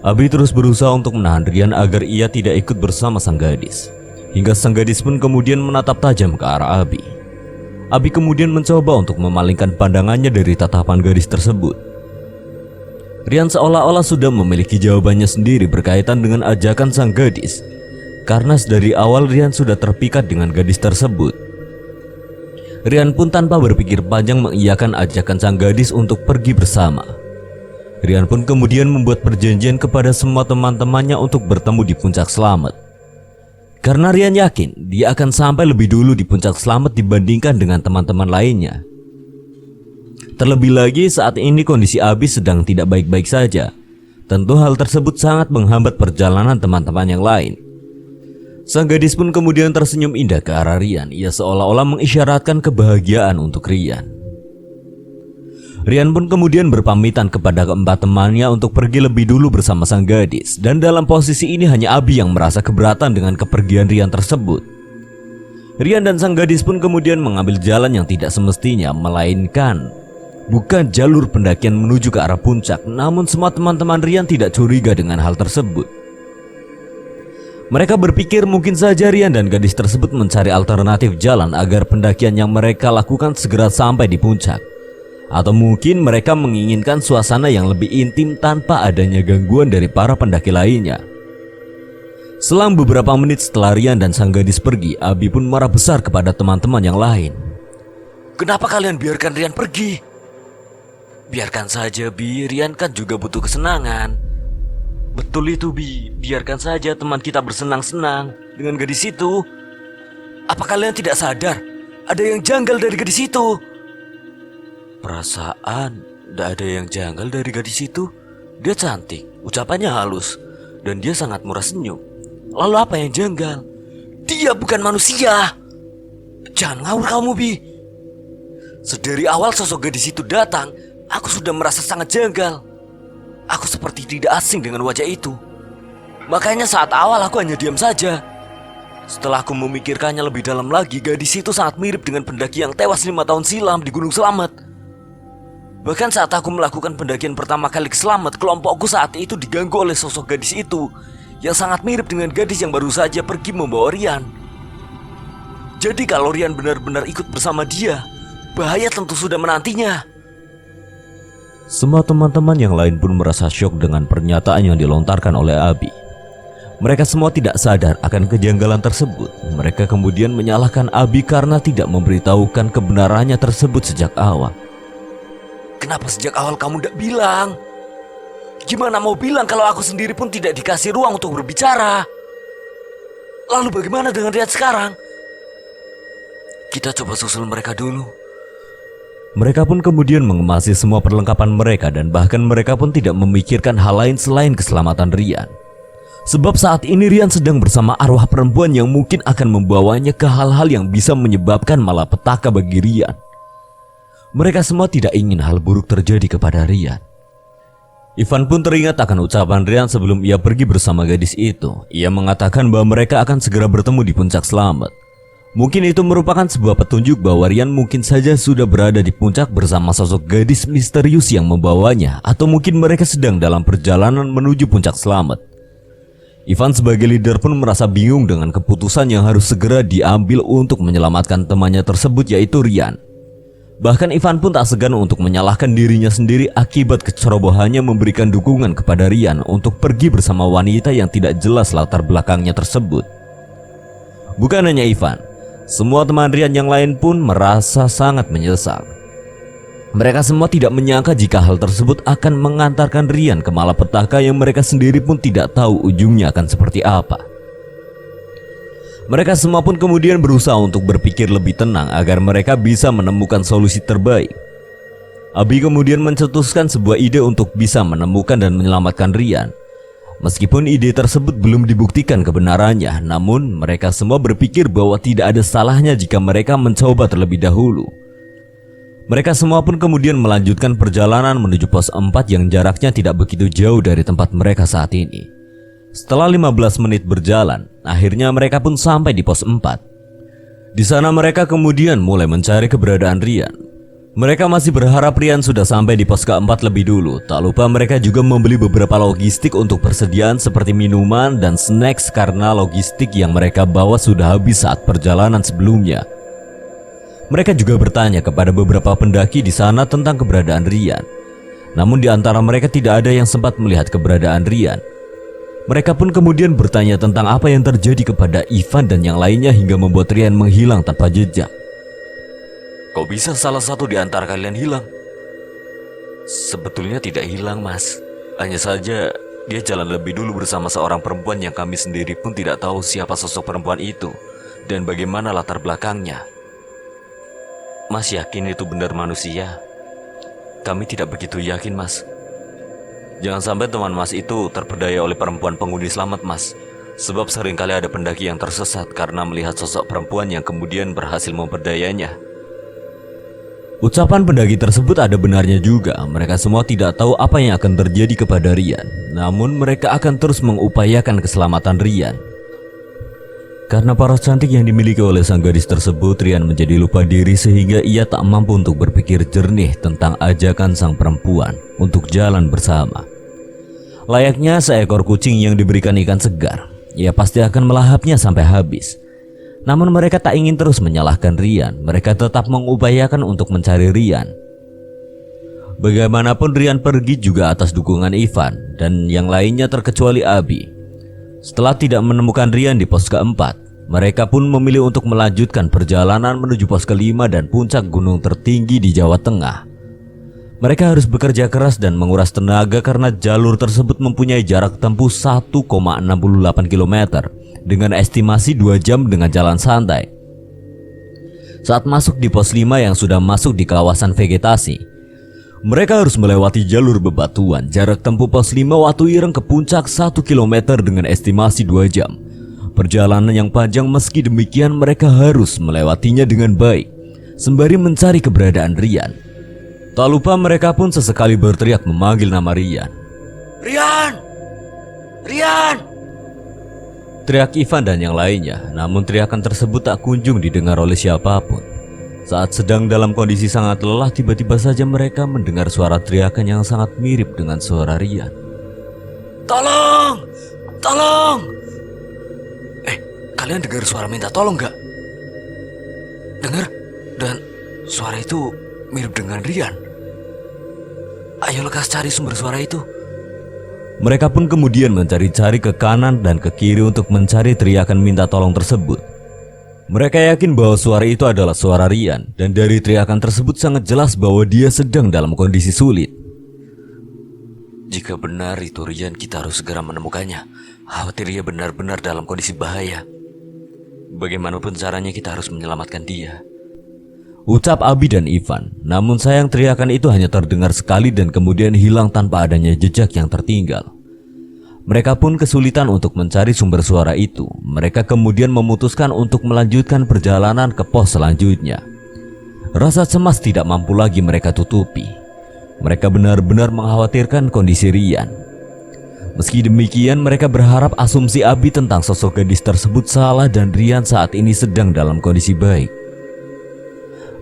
Abi terus berusaha untuk menahan Rian agar ia tidak ikut bersama sang gadis. Hingga sang gadis pun kemudian menatap tajam ke arah Abi. Abi kemudian mencoba untuk memalingkan pandangannya dari tatapan gadis tersebut. Rian seolah-olah sudah memiliki jawabannya sendiri berkaitan dengan ajakan sang gadis. Karena dari awal Rian sudah terpikat dengan gadis tersebut. Rian pun tanpa berpikir panjang mengiyakan ajakan sang gadis untuk pergi bersama. Rian pun kemudian membuat perjanjian kepada semua teman-temannya untuk bertemu di Puncak Slamet. Karena Rian yakin dia akan sampai lebih dulu di Puncak Slamet dibandingkan dengan teman-teman lainnya. Terlebih lagi saat ini kondisi Abi sedang tidak baik-baik saja. Tentu hal tersebut sangat menghambat perjalanan teman-teman yang lain. Sang gadis pun kemudian tersenyum indah ke arah Rian. Ia seolah-olah mengisyaratkan kebahagiaan untuk Rian. Rian pun kemudian berpamitan kepada keempat temannya untuk pergi lebih dulu bersama sang gadis. Dan dalam posisi ini hanya Abi yang merasa keberatan dengan kepergian Rian tersebut. Rian dan sang gadis pun kemudian mengambil jalan yang tidak semestinya, melainkan bukan jalur pendakian menuju ke arah puncak. Namun semua teman-teman Rian tidak curiga dengan hal tersebut. Mereka berpikir mungkin saja Rian dan gadis tersebut mencari alternatif jalan agar pendakian yang mereka lakukan segera sampai di puncak. Atau mungkin mereka menginginkan suasana yang lebih intim tanpa adanya gangguan dari para pendaki lainnya. Selang beberapa menit setelah Rian dan sang gadis pergi, Abi pun marah besar kepada teman-teman yang lain. Kenapa kalian biarkan Rian pergi? Biarkan saja Bi, Rian kan juga butuh kesenangan. Betul itu Bi, biarkan saja teman kita bersenang-senang dengan gadis itu. Apa kalian tidak sadar? Ada yang janggal dari gadis itu. Perasaan tidak ada yang janggal dari gadis itu. Dia cantik, ucapannya halus, dan dia sangat murah senyum. Lalu apa yang janggal? Dia bukan manusia. Jangan ngawur kamu Bi. Sedari awal sosok gadis itu datang, aku sudah merasa sangat janggal. Aku seperti tidak asing dengan wajah itu. Makanya saat awal aku hanya diam saja. Setelah aku memikirkannya lebih dalam lagi, gadis itu sangat mirip dengan pendaki yang tewas 5 tahun silam di Gunung Slamet. Bahkan saat aku melakukan pendakian pertama kali ke Slamet, kelompokku saat itu diganggu oleh sosok gadis itu yang sangat mirip dengan gadis yang baru saja pergi membawa Rian. Jadi kalau Rian benar-benar ikut bersama dia, bahaya tentu sudah menantinya. Semua teman-teman yang lain pun merasa syok dengan pernyataan yang dilontarkan oleh Abi. Mereka semua tidak sadar akan kejanggalan tersebut. Mereka kemudian menyalahkan Abi karena tidak memberitahukan kebenarannya tersebut sejak awal. Kenapa sejak awal kamu tidak bilang? Gimana mau bilang kalau aku sendiri pun tidak dikasih ruang untuk berbicara? Lalu bagaimana dengan Rian sekarang? Kita coba susul mereka dulu. Mereka pun kemudian mengemasi semua perlengkapan mereka dan bahkan mereka pun tidak memikirkan hal lain selain keselamatan Rian. Sebab saat ini Rian sedang bersama arwah perempuan yang mungkin akan membawanya ke hal-hal yang bisa menyebabkan malapetaka bagi Rian. Mereka semua tidak ingin hal buruk terjadi kepada Rian. Ivan pun teringat akan ucapan Rian sebelum ia pergi bersama gadis itu. Ia mengatakan bahwa mereka akan segera bertemu di puncak selamat. Mungkin itu merupakan sebuah petunjuk bahwa Rian mungkin saja sudah berada di puncak bersama sosok gadis misterius yang membawanya, atau mungkin mereka sedang dalam perjalanan menuju puncak selamat. Ivan sebagai leader pun merasa bingung dengan keputusan yang harus segera diambil untuk menyelamatkan temannya tersebut, yaitu Rian. Bahkan Ivan pun tak segan untuk menyalahkan dirinya sendiri akibat kecerobohannya memberikan dukungan kepada Rian untuk pergi bersama wanita yang tidak jelas latar belakangnya tersebut. Bukan hanya Ivan, semua teman Rian yang lain pun merasa sangat menyesal. Mereka semua tidak menyangka jika hal tersebut akan mengantarkan Rian ke malapetaka yang mereka sendiri pun tidak tahu ujungnya akan seperti apa. Mereka semua pun kemudian berusaha untuk berpikir lebih tenang agar mereka bisa menemukan solusi terbaik. Abi kemudian mencetuskan sebuah ide untuk bisa menemukan dan menyelamatkan Rian. Meskipun ide tersebut belum dibuktikan kebenarannya, namun mereka semua berpikir bahwa tidak ada salahnya jika mereka mencoba terlebih dahulu. Mereka semua pun kemudian melanjutkan perjalanan menuju pos 4 yang jaraknya tidak begitu jauh dari tempat mereka saat ini. Setelah 15 menit berjalan, akhirnya mereka pun sampai di pos 4. Di sana mereka kemudian mulai mencari keberadaan Rian. Mereka masih berharap Rian sudah sampai di pos keempat lebih dulu. Tak lupa mereka juga membeli beberapa logistik untuk persediaan seperti minuman dan snacks karena logistik yang mereka bawa sudah habis saat perjalanan sebelumnya. Mereka juga bertanya kepada beberapa pendaki di sana tentang keberadaan Rian. Namun di antara mereka tidak ada yang sempat melihat keberadaan Rian. Mereka pun kemudian bertanya tentang apa yang terjadi kepada Ivan dan yang lainnya hingga membuat Rian menghilang tanpa jejak. Kok bisa salah satu di antara kalian hilang? Sebetulnya tidak hilang, Mas. Hanya saja dia jalan lebih dulu bersama seorang perempuan yang kami sendiri pun tidak tahu siapa sosok perempuan itu dan bagaimana latar belakangnya. Mas yakin itu benar manusia? Kami tidak begitu yakin, Mas. Jangan sampai teman Mas itu terperdaya oleh perempuan penghuni selamat, Mas. Sebab seringkali ada pendaki yang tersesat karena melihat sosok perempuan yang kemudian berhasil memperdayanya. Ucapan pendaki tersebut ada benarnya juga. Mereka semua tidak tahu apa yang akan terjadi kepada Rian. Namun mereka akan terus mengupayakan keselamatan Rian. Karena paras cantik yang dimiliki oleh sang gadis tersebut, Rian menjadi lupa diri sehingga ia tak mampu untuk berpikir jernih tentang ajakan sang perempuan untuk jalan bersama. Layaknya seekor kucing yang diberikan ikan segar, ia pasti akan melahapnya sampai habis. Namun mereka tak ingin terus menyalahkan Rian. Mereka tetap mengupayakan untuk mencari Rian. Bagaimanapun Rian pergi juga atas dukungan Ivan dan yang lainnya terkecuali Abi. Setelah tidak menemukan Rian di pos keempat, mereka pun memilih untuk melanjutkan perjalanan menuju pos kelima dan puncak gunung tertinggi di Jawa Tengah. Mereka harus bekerja keras dan menguras tenaga karena jalur tersebut mempunyai jarak tempuh 1,68 km dengan estimasi 2 jam dengan jalan santai. Saat masuk di pos 5 yang sudah masuk di kawasan vegetasi, mereka harus melewati jalur bebatuan. Jarak tempuh pos 5 Watu Ireng ke puncak 1 km dengan estimasi 2 jam. Perjalanan yang panjang, meski demikian mereka harus melewatinya dengan baik sembari mencari keberadaan Rian. Tak lupa mereka pun sesekali berteriak memanggil nama Rian. Rian! Rian! Teriak Ivan dan yang lainnya, namun teriakan tersebut tak kunjung didengar oleh siapapun. Saat sedang dalam kondisi sangat lelah, tiba-tiba saja mereka mendengar suara teriakan yang sangat mirip dengan suara Rian. Tolong! Tolong! Kalian dengar suara minta tolong gak? Dengar? Dan suara itu mirip dengan Rian. Ayo lekas cari sumber suara itu. Mereka pun kemudian mencari-cari ke kanan dan ke kiri untuk mencari teriakan minta tolong tersebut. Mereka yakin bahwa suara itu adalah suara Rian, dan dari teriakan tersebut sangat jelas bahwa dia sedang dalam kondisi sulit. Jika benar itu Rian, kita harus segera menemukannya. Khawatir dia benar-benar dalam kondisi bahaya. Bagaimanapun caranya kita harus menyelamatkan dia, ucap Abi dan Ivan. Namun sayang teriakan itu hanya terdengar sekali dan kemudian hilang tanpa adanya jejak yang tertinggal. Mereka pun kesulitan untuk mencari sumber suara itu. Mereka kemudian memutuskan untuk melanjutkan perjalanan ke pos selanjutnya. Rasa cemas tidak mampu lagi mereka tutupi. Mereka benar-benar mengkhawatirkan kondisi Rian. Meski demikian, mereka berharap asumsi Abi tentang sosok gadis tersebut salah dan Rian saat ini sedang dalam kondisi baik.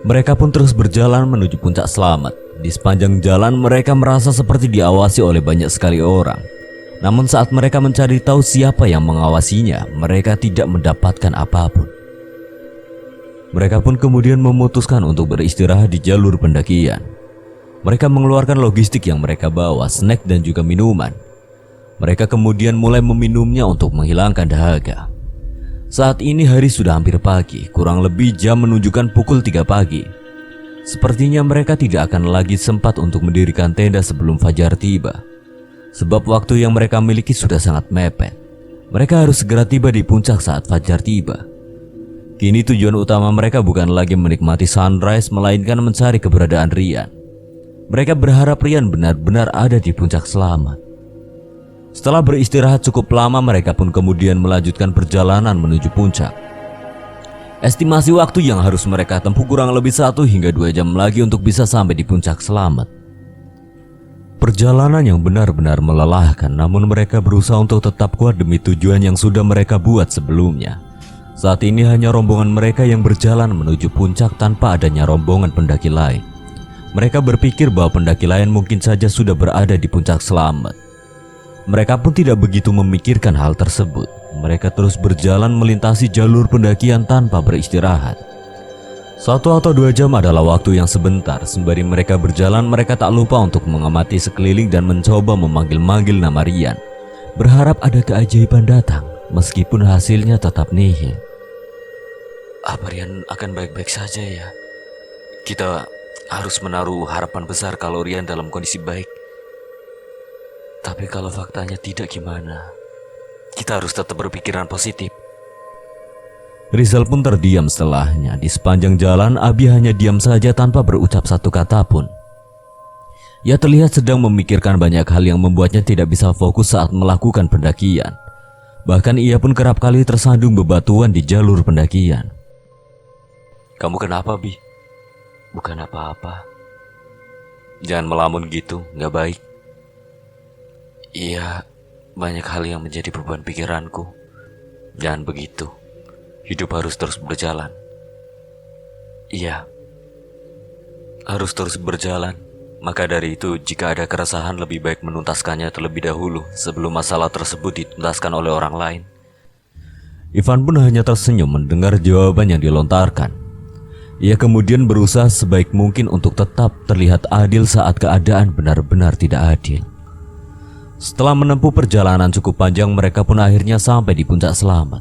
Mereka pun terus berjalan menuju puncak selamat. Di sepanjang jalan mereka merasa seperti diawasi oleh banyak sekali orang. Namun saat mereka mencari tahu siapa yang mengawasinya, mereka tidak mendapatkan apapun. Mereka pun kemudian memutuskan untuk beristirahat di jalur pendakian. Mereka mengeluarkan logistik yang mereka bawa, snack dan juga minuman. Mereka kemudian mulai meminumnya untuk menghilangkan dahaga. Saat ini hari sudah hampir pagi, kurang lebih jam menunjukkan pukul 3 pagi. Sepertinya mereka tidak akan lagi sempat untuk mendirikan tenda sebelum fajar tiba. Sebab waktu yang mereka miliki sudah sangat mepet. Mereka harus segera tiba di puncak saat fajar tiba. Kini tujuan utama mereka bukan lagi menikmati sunrise, melainkan mencari keberadaan Rian. Mereka berharap Rian benar-benar ada di puncak selamat. Setelah beristirahat cukup lama, mereka pun kemudian melanjutkan perjalanan menuju puncak. Estimasi waktu yang harus mereka tempuh kurang lebih 1 hingga 2 jam lagi untuk bisa sampai di puncak selamat. Perjalanan yang benar-benar melelahkan, namun mereka berusaha untuk tetap kuat demi tujuan yang sudah mereka buat sebelumnya. Saat ini hanya rombongan mereka yang berjalan menuju puncak tanpa adanya rombongan pendaki lain. Mereka berpikir bahwa pendaki lain mungkin saja sudah berada di puncak selamat. Mereka pun tidak begitu memikirkan hal tersebut. Mereka terus berjalan melintasi jalur pendakian tanpa beristirahat. 1 atau 2 jam adalah waktu yang sebentar. Sembari mereka berjalan, mereka tak lupa untuk mengamati sekeliling dan mencoba memanggil-manggil nama Rian, berharap ada keajaiban datang, meskipun hasilnya tetap nihil. Apa Rian akan baik-baik saja ya? Kita harus menaruh harapan besar kalau Rian dalam kondisi baik. Tapi kalau faktanya tidak gimana? Kita harus tetap berpikiran positif. Rizal pun terdiam setelahnya. Di sepanjang jalan, Abi hanya diam saja tanpa berucap satu kata pun. Ia terlihat sedang memikirkan banyak hal yang membuatnya tidak bisa fokus saat melakukan pendakian. Bahkan ia pun kerap kali tersandung bebatuan di jalur pendakian. Kamu kenapa, Bi? Bukan apa-apa. Jangan melamun gitu, gak baik. Iya, banyak hal yang menjadi beban pikiranku. Jangan begitu. Hidup harus terus berjalan. Iya, harus terus berjalan. Maka dari itu, jika ada keresahan lebih baik menuntaskannya terlebih dahulu sebelum masalah tersebut dituntaskan oleh orang lain. Ivan pun hanya tersenyum mendengar jawaban yang dilontarkan. Ia kemudian berusaha sebaik mungkin untuk tetap terlihat adil saat keadaan benar-benar tidak adil. Setelah menempuh perjalanan cukup panjang, mereka pun akhirnya sampai di puncak selamat.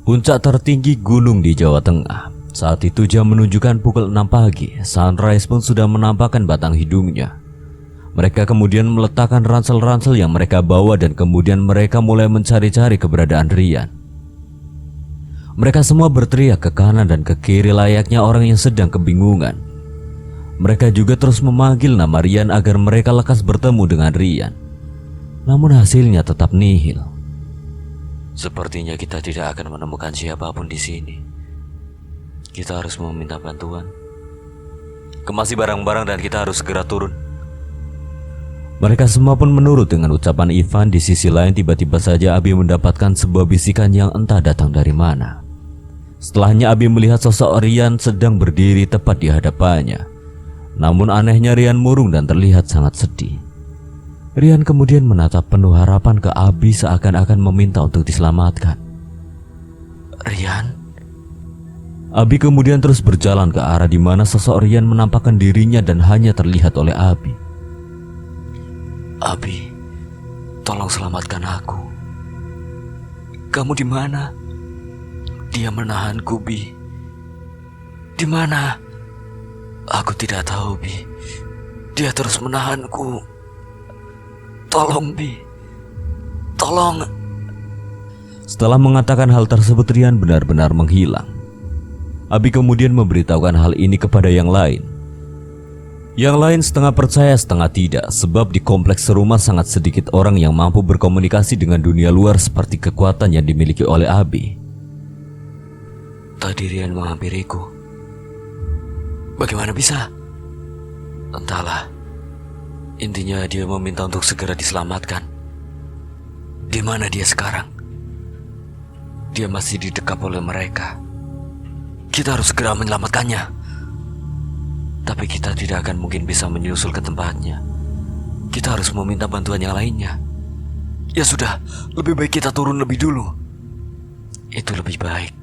Puncak tertinggi gunung di Jawa Tengah. Saat itu jam menunjukkan pukul 6 pagi. Sunrise pun sudah menampakkan batang hidungnya. Mereka kemudian meletakkan ransel-ransel yang mereka bawa dan kemudian mereka mulai mencari-cari keberadaan Rian. Mereka semua berteriak ke kanan dan ke kiri layaknya orang yang sedang kebingungan. Mereka juga terus memanggil nama Rian agar mereka lekas bertemu dengan Rian. Namun hasilnya tetap nihil. Sepertinya kita tidak akan menemukan siapapun di sini. Kita harus meminta bantuan. Kemasi barang-barang dan kita harus segera turun. Mereka semua pun menurut dengan ucapan Ivan. Di sisi lain tiba-tiba saja Abi mendapatkan sebuah bisikan yang entah datang dari mana. Setelahnya Abi melihat sosok Rian sedang berdiri tepat di hadapannya. Namun anehnya Rian murung dan terlihat sangat sedih. Rian kemudian menatap penuh harapan ke Abi seakan-akan meminta untuk diselamatkan. Rian? Abi kemudian terus berjalan ke arah di mana sosok Rian menampakkan dirinya dan hanya terlihat oleh Abi. Abi, tolong selamatkan aku. Kamu di mana? Dia menahanku, Bi. Di mana? Aku tidak tahu, Bi. Dia terus menahanku. Tolong, Bi. Tolong. Setelah mengatakan hal tersebut, Rian benar-benar menghilang. Abi kemudian memberitahukan hal ini kepada yang lain. Yang lain setengah percaya setengah tidak, sebab di kompleks serumah sangat sedikit orang yang mampu berkomunikasi dengan dunia luar seperti kekuatan yang dimiliki oleh Abi. Tadi Rian menghampiriku. Bagaimana bisa? Entahlah. Intinya dia meminta untuk segera diselamatkan. Di mana dia sekarang? Dia masih didekap oleh mereka. Kita harus segera menyelamatkannya. Tapi kita tidak akan mungkin bisa menyusul ke tempatnya. Kita harus meminta bantuan yang lainnya. Ya sudah, lebih baik kita turun lebih dulu. Itu lebih baik.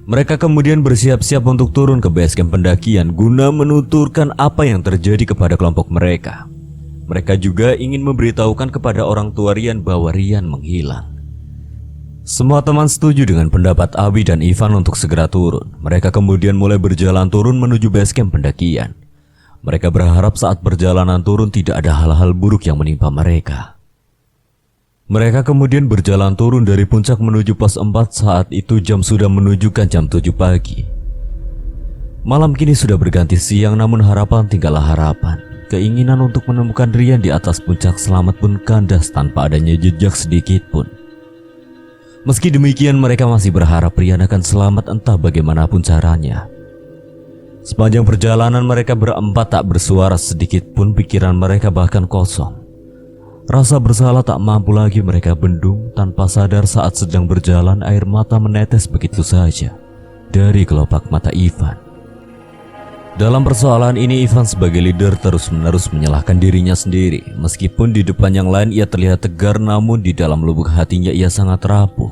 Mereka kemudian bersiap-siap untuk turun ke base camp pendakian guna menuturkan apa yang terjadi kepada kelompok mereka. Mereka juga ingin memberitahukan kepada orang tua Rian bahwa Rian menghilang. Semua teman setuju dengan pendapat Abi dan Ivan untuk segera turun. Mereka kemudian mulai berjalan turun menuju base camp pendakian. Mereka berharap saat perjalanan turun tidak ada hal-hal buruk yang menimpa mereka. Mereka kemudian berjalan turun dari puncak menuju pos 4. Saat itu jam sudah menunjukkan jam 7 pagi. Malam kini sudah berganti siang, namun harapan tinggallah harapan. Keinginan untuk menemukan Rian di atas puncak selamat pun kandas tanpa adanya jejak sedikit pun. Meski demikian mereka masih berharap Rian akan selamat entah bagaimanapun caranya. Sepanjang perjalanan mereka berempat tak bersuara sedikit pun, pikiran mereka bahkan kosong. Rasa bersalah tak mampu lagi mereka bendung. Tanpa sadar saat sedang berjalan, air mata menetes begitu saja dari kelopak mata Ivan. Dalam persoalan ini Ivan sebagai leader terus-menerus menyalahkan dirinya sendiri. Meskipun di depan yang lain ia terlihat tegar, namun di dalam lubuk hatinya ia sangat rapuh.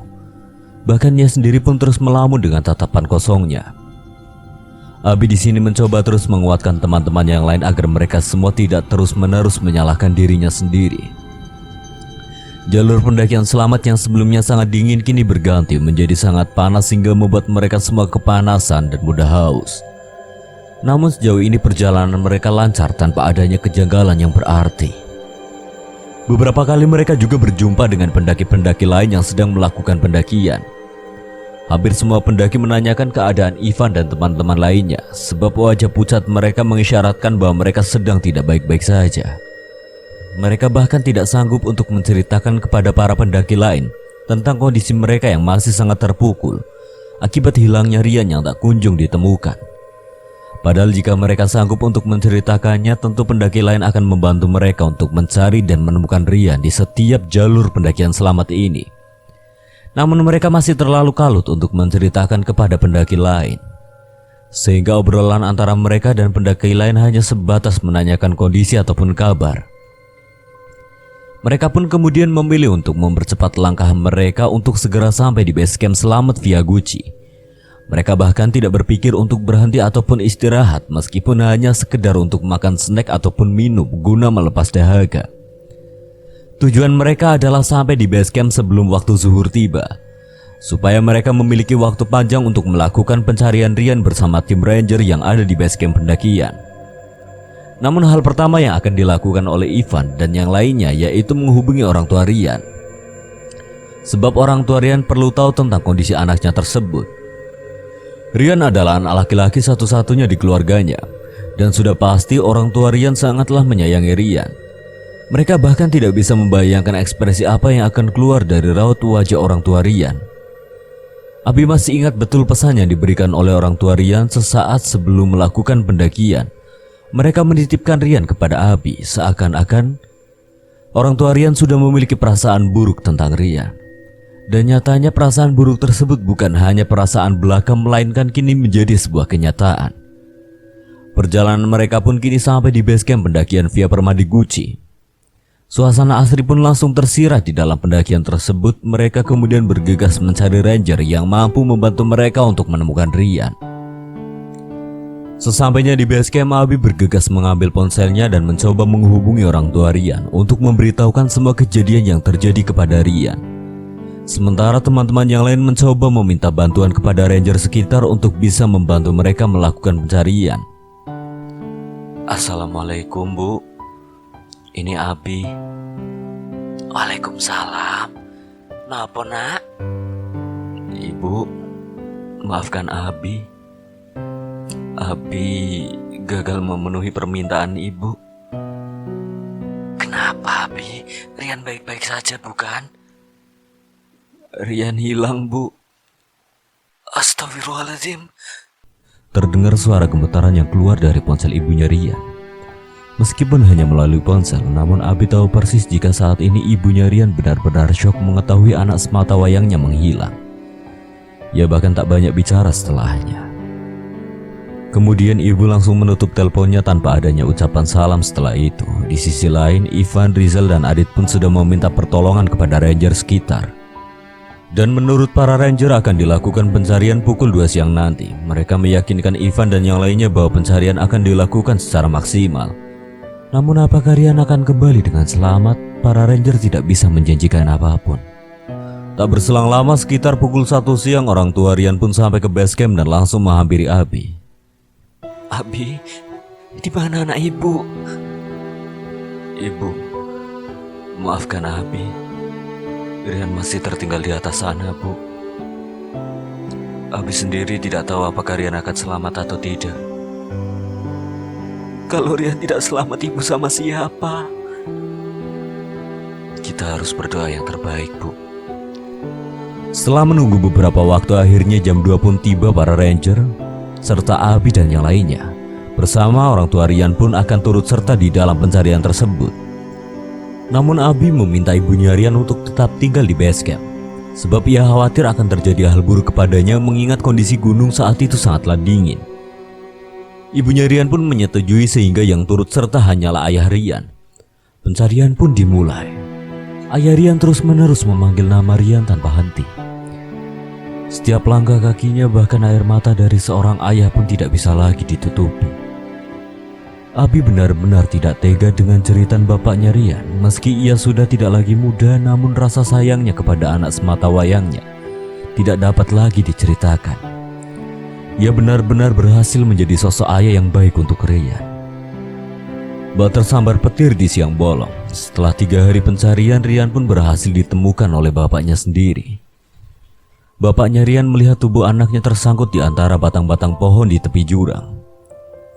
Bahkan ia sendiri pun terus melamun dengan tatapan kosongnya. Abi di sini mencoba terus menguatkan teman-teman yang lain agar mereka semua tidak terus-menerus menyalahkan dirinya sendiri. Jalur pendakian selamat yang sebelumnya sangat dingin kini berganti menjadi sangat panas hingga membuat mereka semua kepanasan dan mudah haus. Namun sejauh ini perjalanan mereka lancar tanpa adanya kejanggalan yang berarti. Beberapa kali mereka juga berjumpa dengan pendaki-pendaki lain yang sedang melakukan pendakian. Hampir semua pendaki menanyakan keadaan Ivan dan teman-teman lainnya, sebab wajah pucat mereka mengisyaratkan bahwa mereka sedang tidak baik-baik saja. Mereka bahkan tidak sanggup untuk menceritakan kepada para pendaki lain tentang kondisi mereka yang masih sangat terpukul akibat hilangnya Rian yang tak kunjung ditemukan. Padahal jika mereka sanggup untuk menceritakannya, tentu pendaki lain akan membantu mereka untuk mencari dan menemukan Rian di setiap jalur pendakian selamat ini. Namun mereka masih terlalu kalut untuk menceritakan kepada pendaki lain. Sehingga obrolan antara mereka dan pendaki lain hanya sebatas menanyakan kondisi ataupun kabar. Mereka pun kemudian memilih untuk mempercepat langkah mereka untuk segera sampai di base camp selamat via Gucci. Mereka bahkan tidak berpikir untuk berhenti ataupun istirahat, meskipun hanya sekedar untuk makan snack ataupun minum guna melepas dahaga. Tujuan mereka adalah sampai di base camp sebelum waktu zuhur tiba, supaya mereka memiliki waktu panjang untuk melakukan pencarian Rian bersama tim ranger yang ada di base camp pendakian. Namun hal pertama yang akan dilakukan oleh Ivan dan yang lainnya yaitu menghubungi orang tua Rian. Sebab orang tua Rian perlu tahu tentang kondisi anaknya tersebut. Rian adalah anak laki-laki satu-satunya di keluarganya, dan sudah pasti orang tua Rian sangatlah menyayangi Rian. Mereka bahkan tidak bisa membayangkan ekspresi apa yang akan keluar dari raut wajah orang tua Rian. Abi masih ingat betul pesan yang diberikan oleh orang tua Rian sesaat sebelum melakukan pendakian. Mereka menitipkan Rian kepada Abi, seakan-akan orang tua Rian sudah memiliki perasaan buruk tentang Rian. Dan nyatanya perasaan buruk tersebut bukan hanya perasaan belaka, melainkan kini menjadi sebuah kenyataan. Perjalanan mereka pun kini sampai di base camp pendakian via Permadi Gucci. Suasana asri pun langsung tersirat di dalam pendakian tersebut. Mereka kemudian bergegas mencari ranger yang mampu membantu mereka untuk menemukan Rian. Sesampainya di base camp, Abi bergegas mengambil ponselnya dan mencoba menghubungi orang tua Rian untuk memberitahukan semua kejadian yang terjadi kepada Rian. Sementara teman-teman yang lain mencoba meminta bantuan kepada ranger sekitar untuk bisa membantu mereka melakukan pencarian. Assalamualaikum, Bu. Ini Abi. Waalaikumsalam. Napa, Nak? Ibu, maafkan Abi. Abi gagal memenuhi permintaan Ibu. Kenapa, Abi? Rian baik-baik saja, bukan? Rian hilang, Bu. Astagfirullahaladzim. Terdengar suara gemetaran yang keluar dari ponsel ibunya Rian. Meskipun hanya melalui ponsel, namun Abi tahu persis jika saat ini ibunya Rian benar-benar syok mengetahui anak semata wayangnya menghilang. Ia bahkan tak banyak bicara setelahnya. Kemudian ibu langsung menutup teleponnya tanpa adanya ucapan salam setelah itu. Di sisi lain, Ivan, Rizal, dan Adit pun sudah meminta pertolongan kepada ranger sekitar. Dan menurut para ranger akan dilakukan pencarian pukul 2 siang nanti. Mereka meyakinkan Ivan dan yang lainnya bahwa pencarian akan dilakukan secara maksimal. Namun apakah Rian akan kembali dengan selamat? Para ranger tidak bisa menjanjikan apapun. Tak berselang lama, sekitar pukul 1 siang, orang tua Rian pun sampai ke base camp dan langsung menghampiri Abi. Abi, di mana anak Ibu? Ibu, maafkan Abi. Rian masih tertinggal di atas sana, Bu. Abi sendiri tidak tahu apakah Rian akan selamat atau tidak. Kalau Rian tidak selamat, Ibu sama siapa? Kita harus berdoa yang terbaik, Bu. Setelah menunggu beberapa waktu, akhirnya jam 2 pun tiba. Para ranger serta Abi dan yang lainnya bersama orang tua Rian pun akan turut serta di dalam pencarian tersebut. Namun Abi meminta ibunya Rian untuk tetap tinggal di base camp, sebab ia khawatir akan terjadi hal buruk kepadanya mengingat kondisi gunung saat itu sangatlah dingin. Ibunya Rian pun menyetujui sehingga yang turut serta hanyalah ayah Rian. Pencarian pun dimulai. Ayah Rian terus-menerus memanggil nama Rian tanpa henti. Setiap langkah kakinya, bahkan air mata dari seorang ayah pun tidak bisa lagi ditutupi. Abi benar-benar tidak tega dengan jeritan bapaknya Rian. Meski ia sudah tidak lagi muda, namun rasa sayangnya kepada anak semata wayangnya tidak dapat lagi diceritakan. Ia benar-benar berhasil menjadi sosok ayah yang baik untuk Rian. Bak tersambar petir di siang bolong. Setelah 3 hari pencarian, Rian pun berhasil ditemukan oleh bapaknya sendiri. Bapaknya Rian melihat tubuh anaknya tersangkut di antara batang-batang pohon di tepi jurang.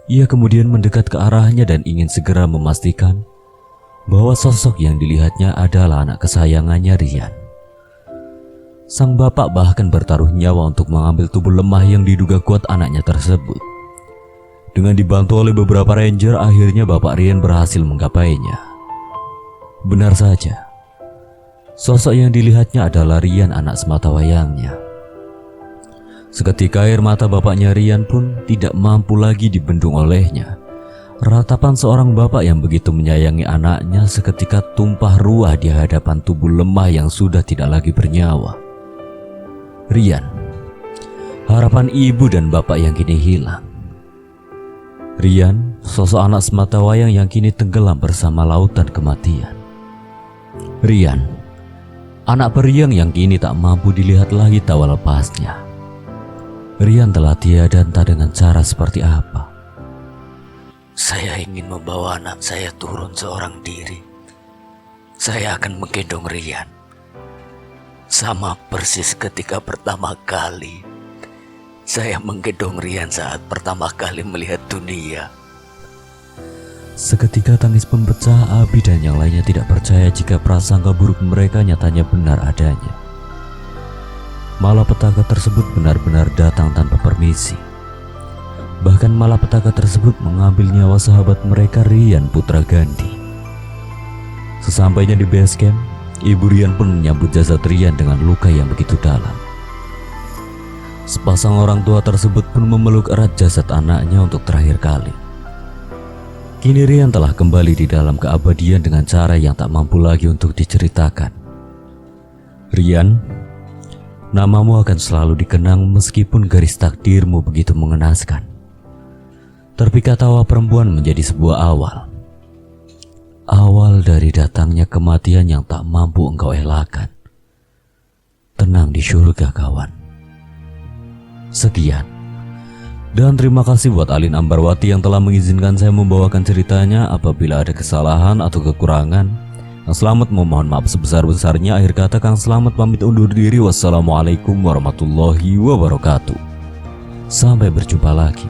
Ia kemudian mendekat ke arahnya dan ingin segera memastikan bahwa sosok yang dilihatnya adalah anak kesayangannya Rian. Sang bapak bahkan bertaruh nyawa untuk mengambil tubuh lemah yang diduga kuat anaknya tersebut. Dengan dibantu oleh beberapa ranger, akhirnya bapak Rian berhasil menggapainya. Benar saja, sosok yang dilihatnya adalah Rian, anak semata wayangnya. Seketika air mata bapaknya Rian pun tidak mampu lagi dibendung olehnya. Ratapan seorang bapak yang begitu menyayangi anaknya seketika tumpah ruah di hadapan tubuh lemah yang sudah tidak lagi bernyawa. Rian, harapan ibu dan bapak yang kini hilang. Rian, sosok anak semata wayang yang kini tenggelam bersama lautan kematian. Rian, anak periang yang kini tak mampu dilihat lagi tawa lepasnya. Rian telah tiada entah dengan cara seperti apa. Saya ingin membawa anak saya turun seorang diri. Saya akan menggendong Rian. Sama persis ketika pertama kali saya menggendong Rian saat pertama kali melihat dunia. Seketika tangis pun pecah. Abi dan yang lainnya tidak percaya jika prasangka buruk mereka nyatanya benar adanya. Malapetaka tersebut benar-benar datang tanpa permisi. Bahkan malapetaka tersebut mengambil nyawa sahabat mereka, Rian putra Gandhi. Sesampainya di base camp, ibu Rian pun menyambut jasad Rian dengan luka yang begitu dalam. Sepasang orang tua tersebut pun memeluk erat jasad anaknya untuk terakhir kali. Kini Rian telah kembali di dalam keabadian dengan cara yang tak mampu lagi untuk diceritakan. Rian, namamu akan selalu dikenang meskipun garis takdirmu begitu mengenaskan. Terpikat tawa perempuan menjadi sebuah awal. Awal dari datangnya kematian yang tak mampu engkau elakkan. Tenang di surga kawan. Sekian. Dan terima kasih buat Alin Ambarwati yang telah mengizinkan saya membawakan ceritanya. Apabila ada kesalahan atau kekurangan, Kang Slamet memohon maaf sebesar-besarnya. Akhir kata Kang Slamet pamit undur diri. Wassalamualaikum warahmatullahi wabarakatuh. Sampai berjumpa lagi.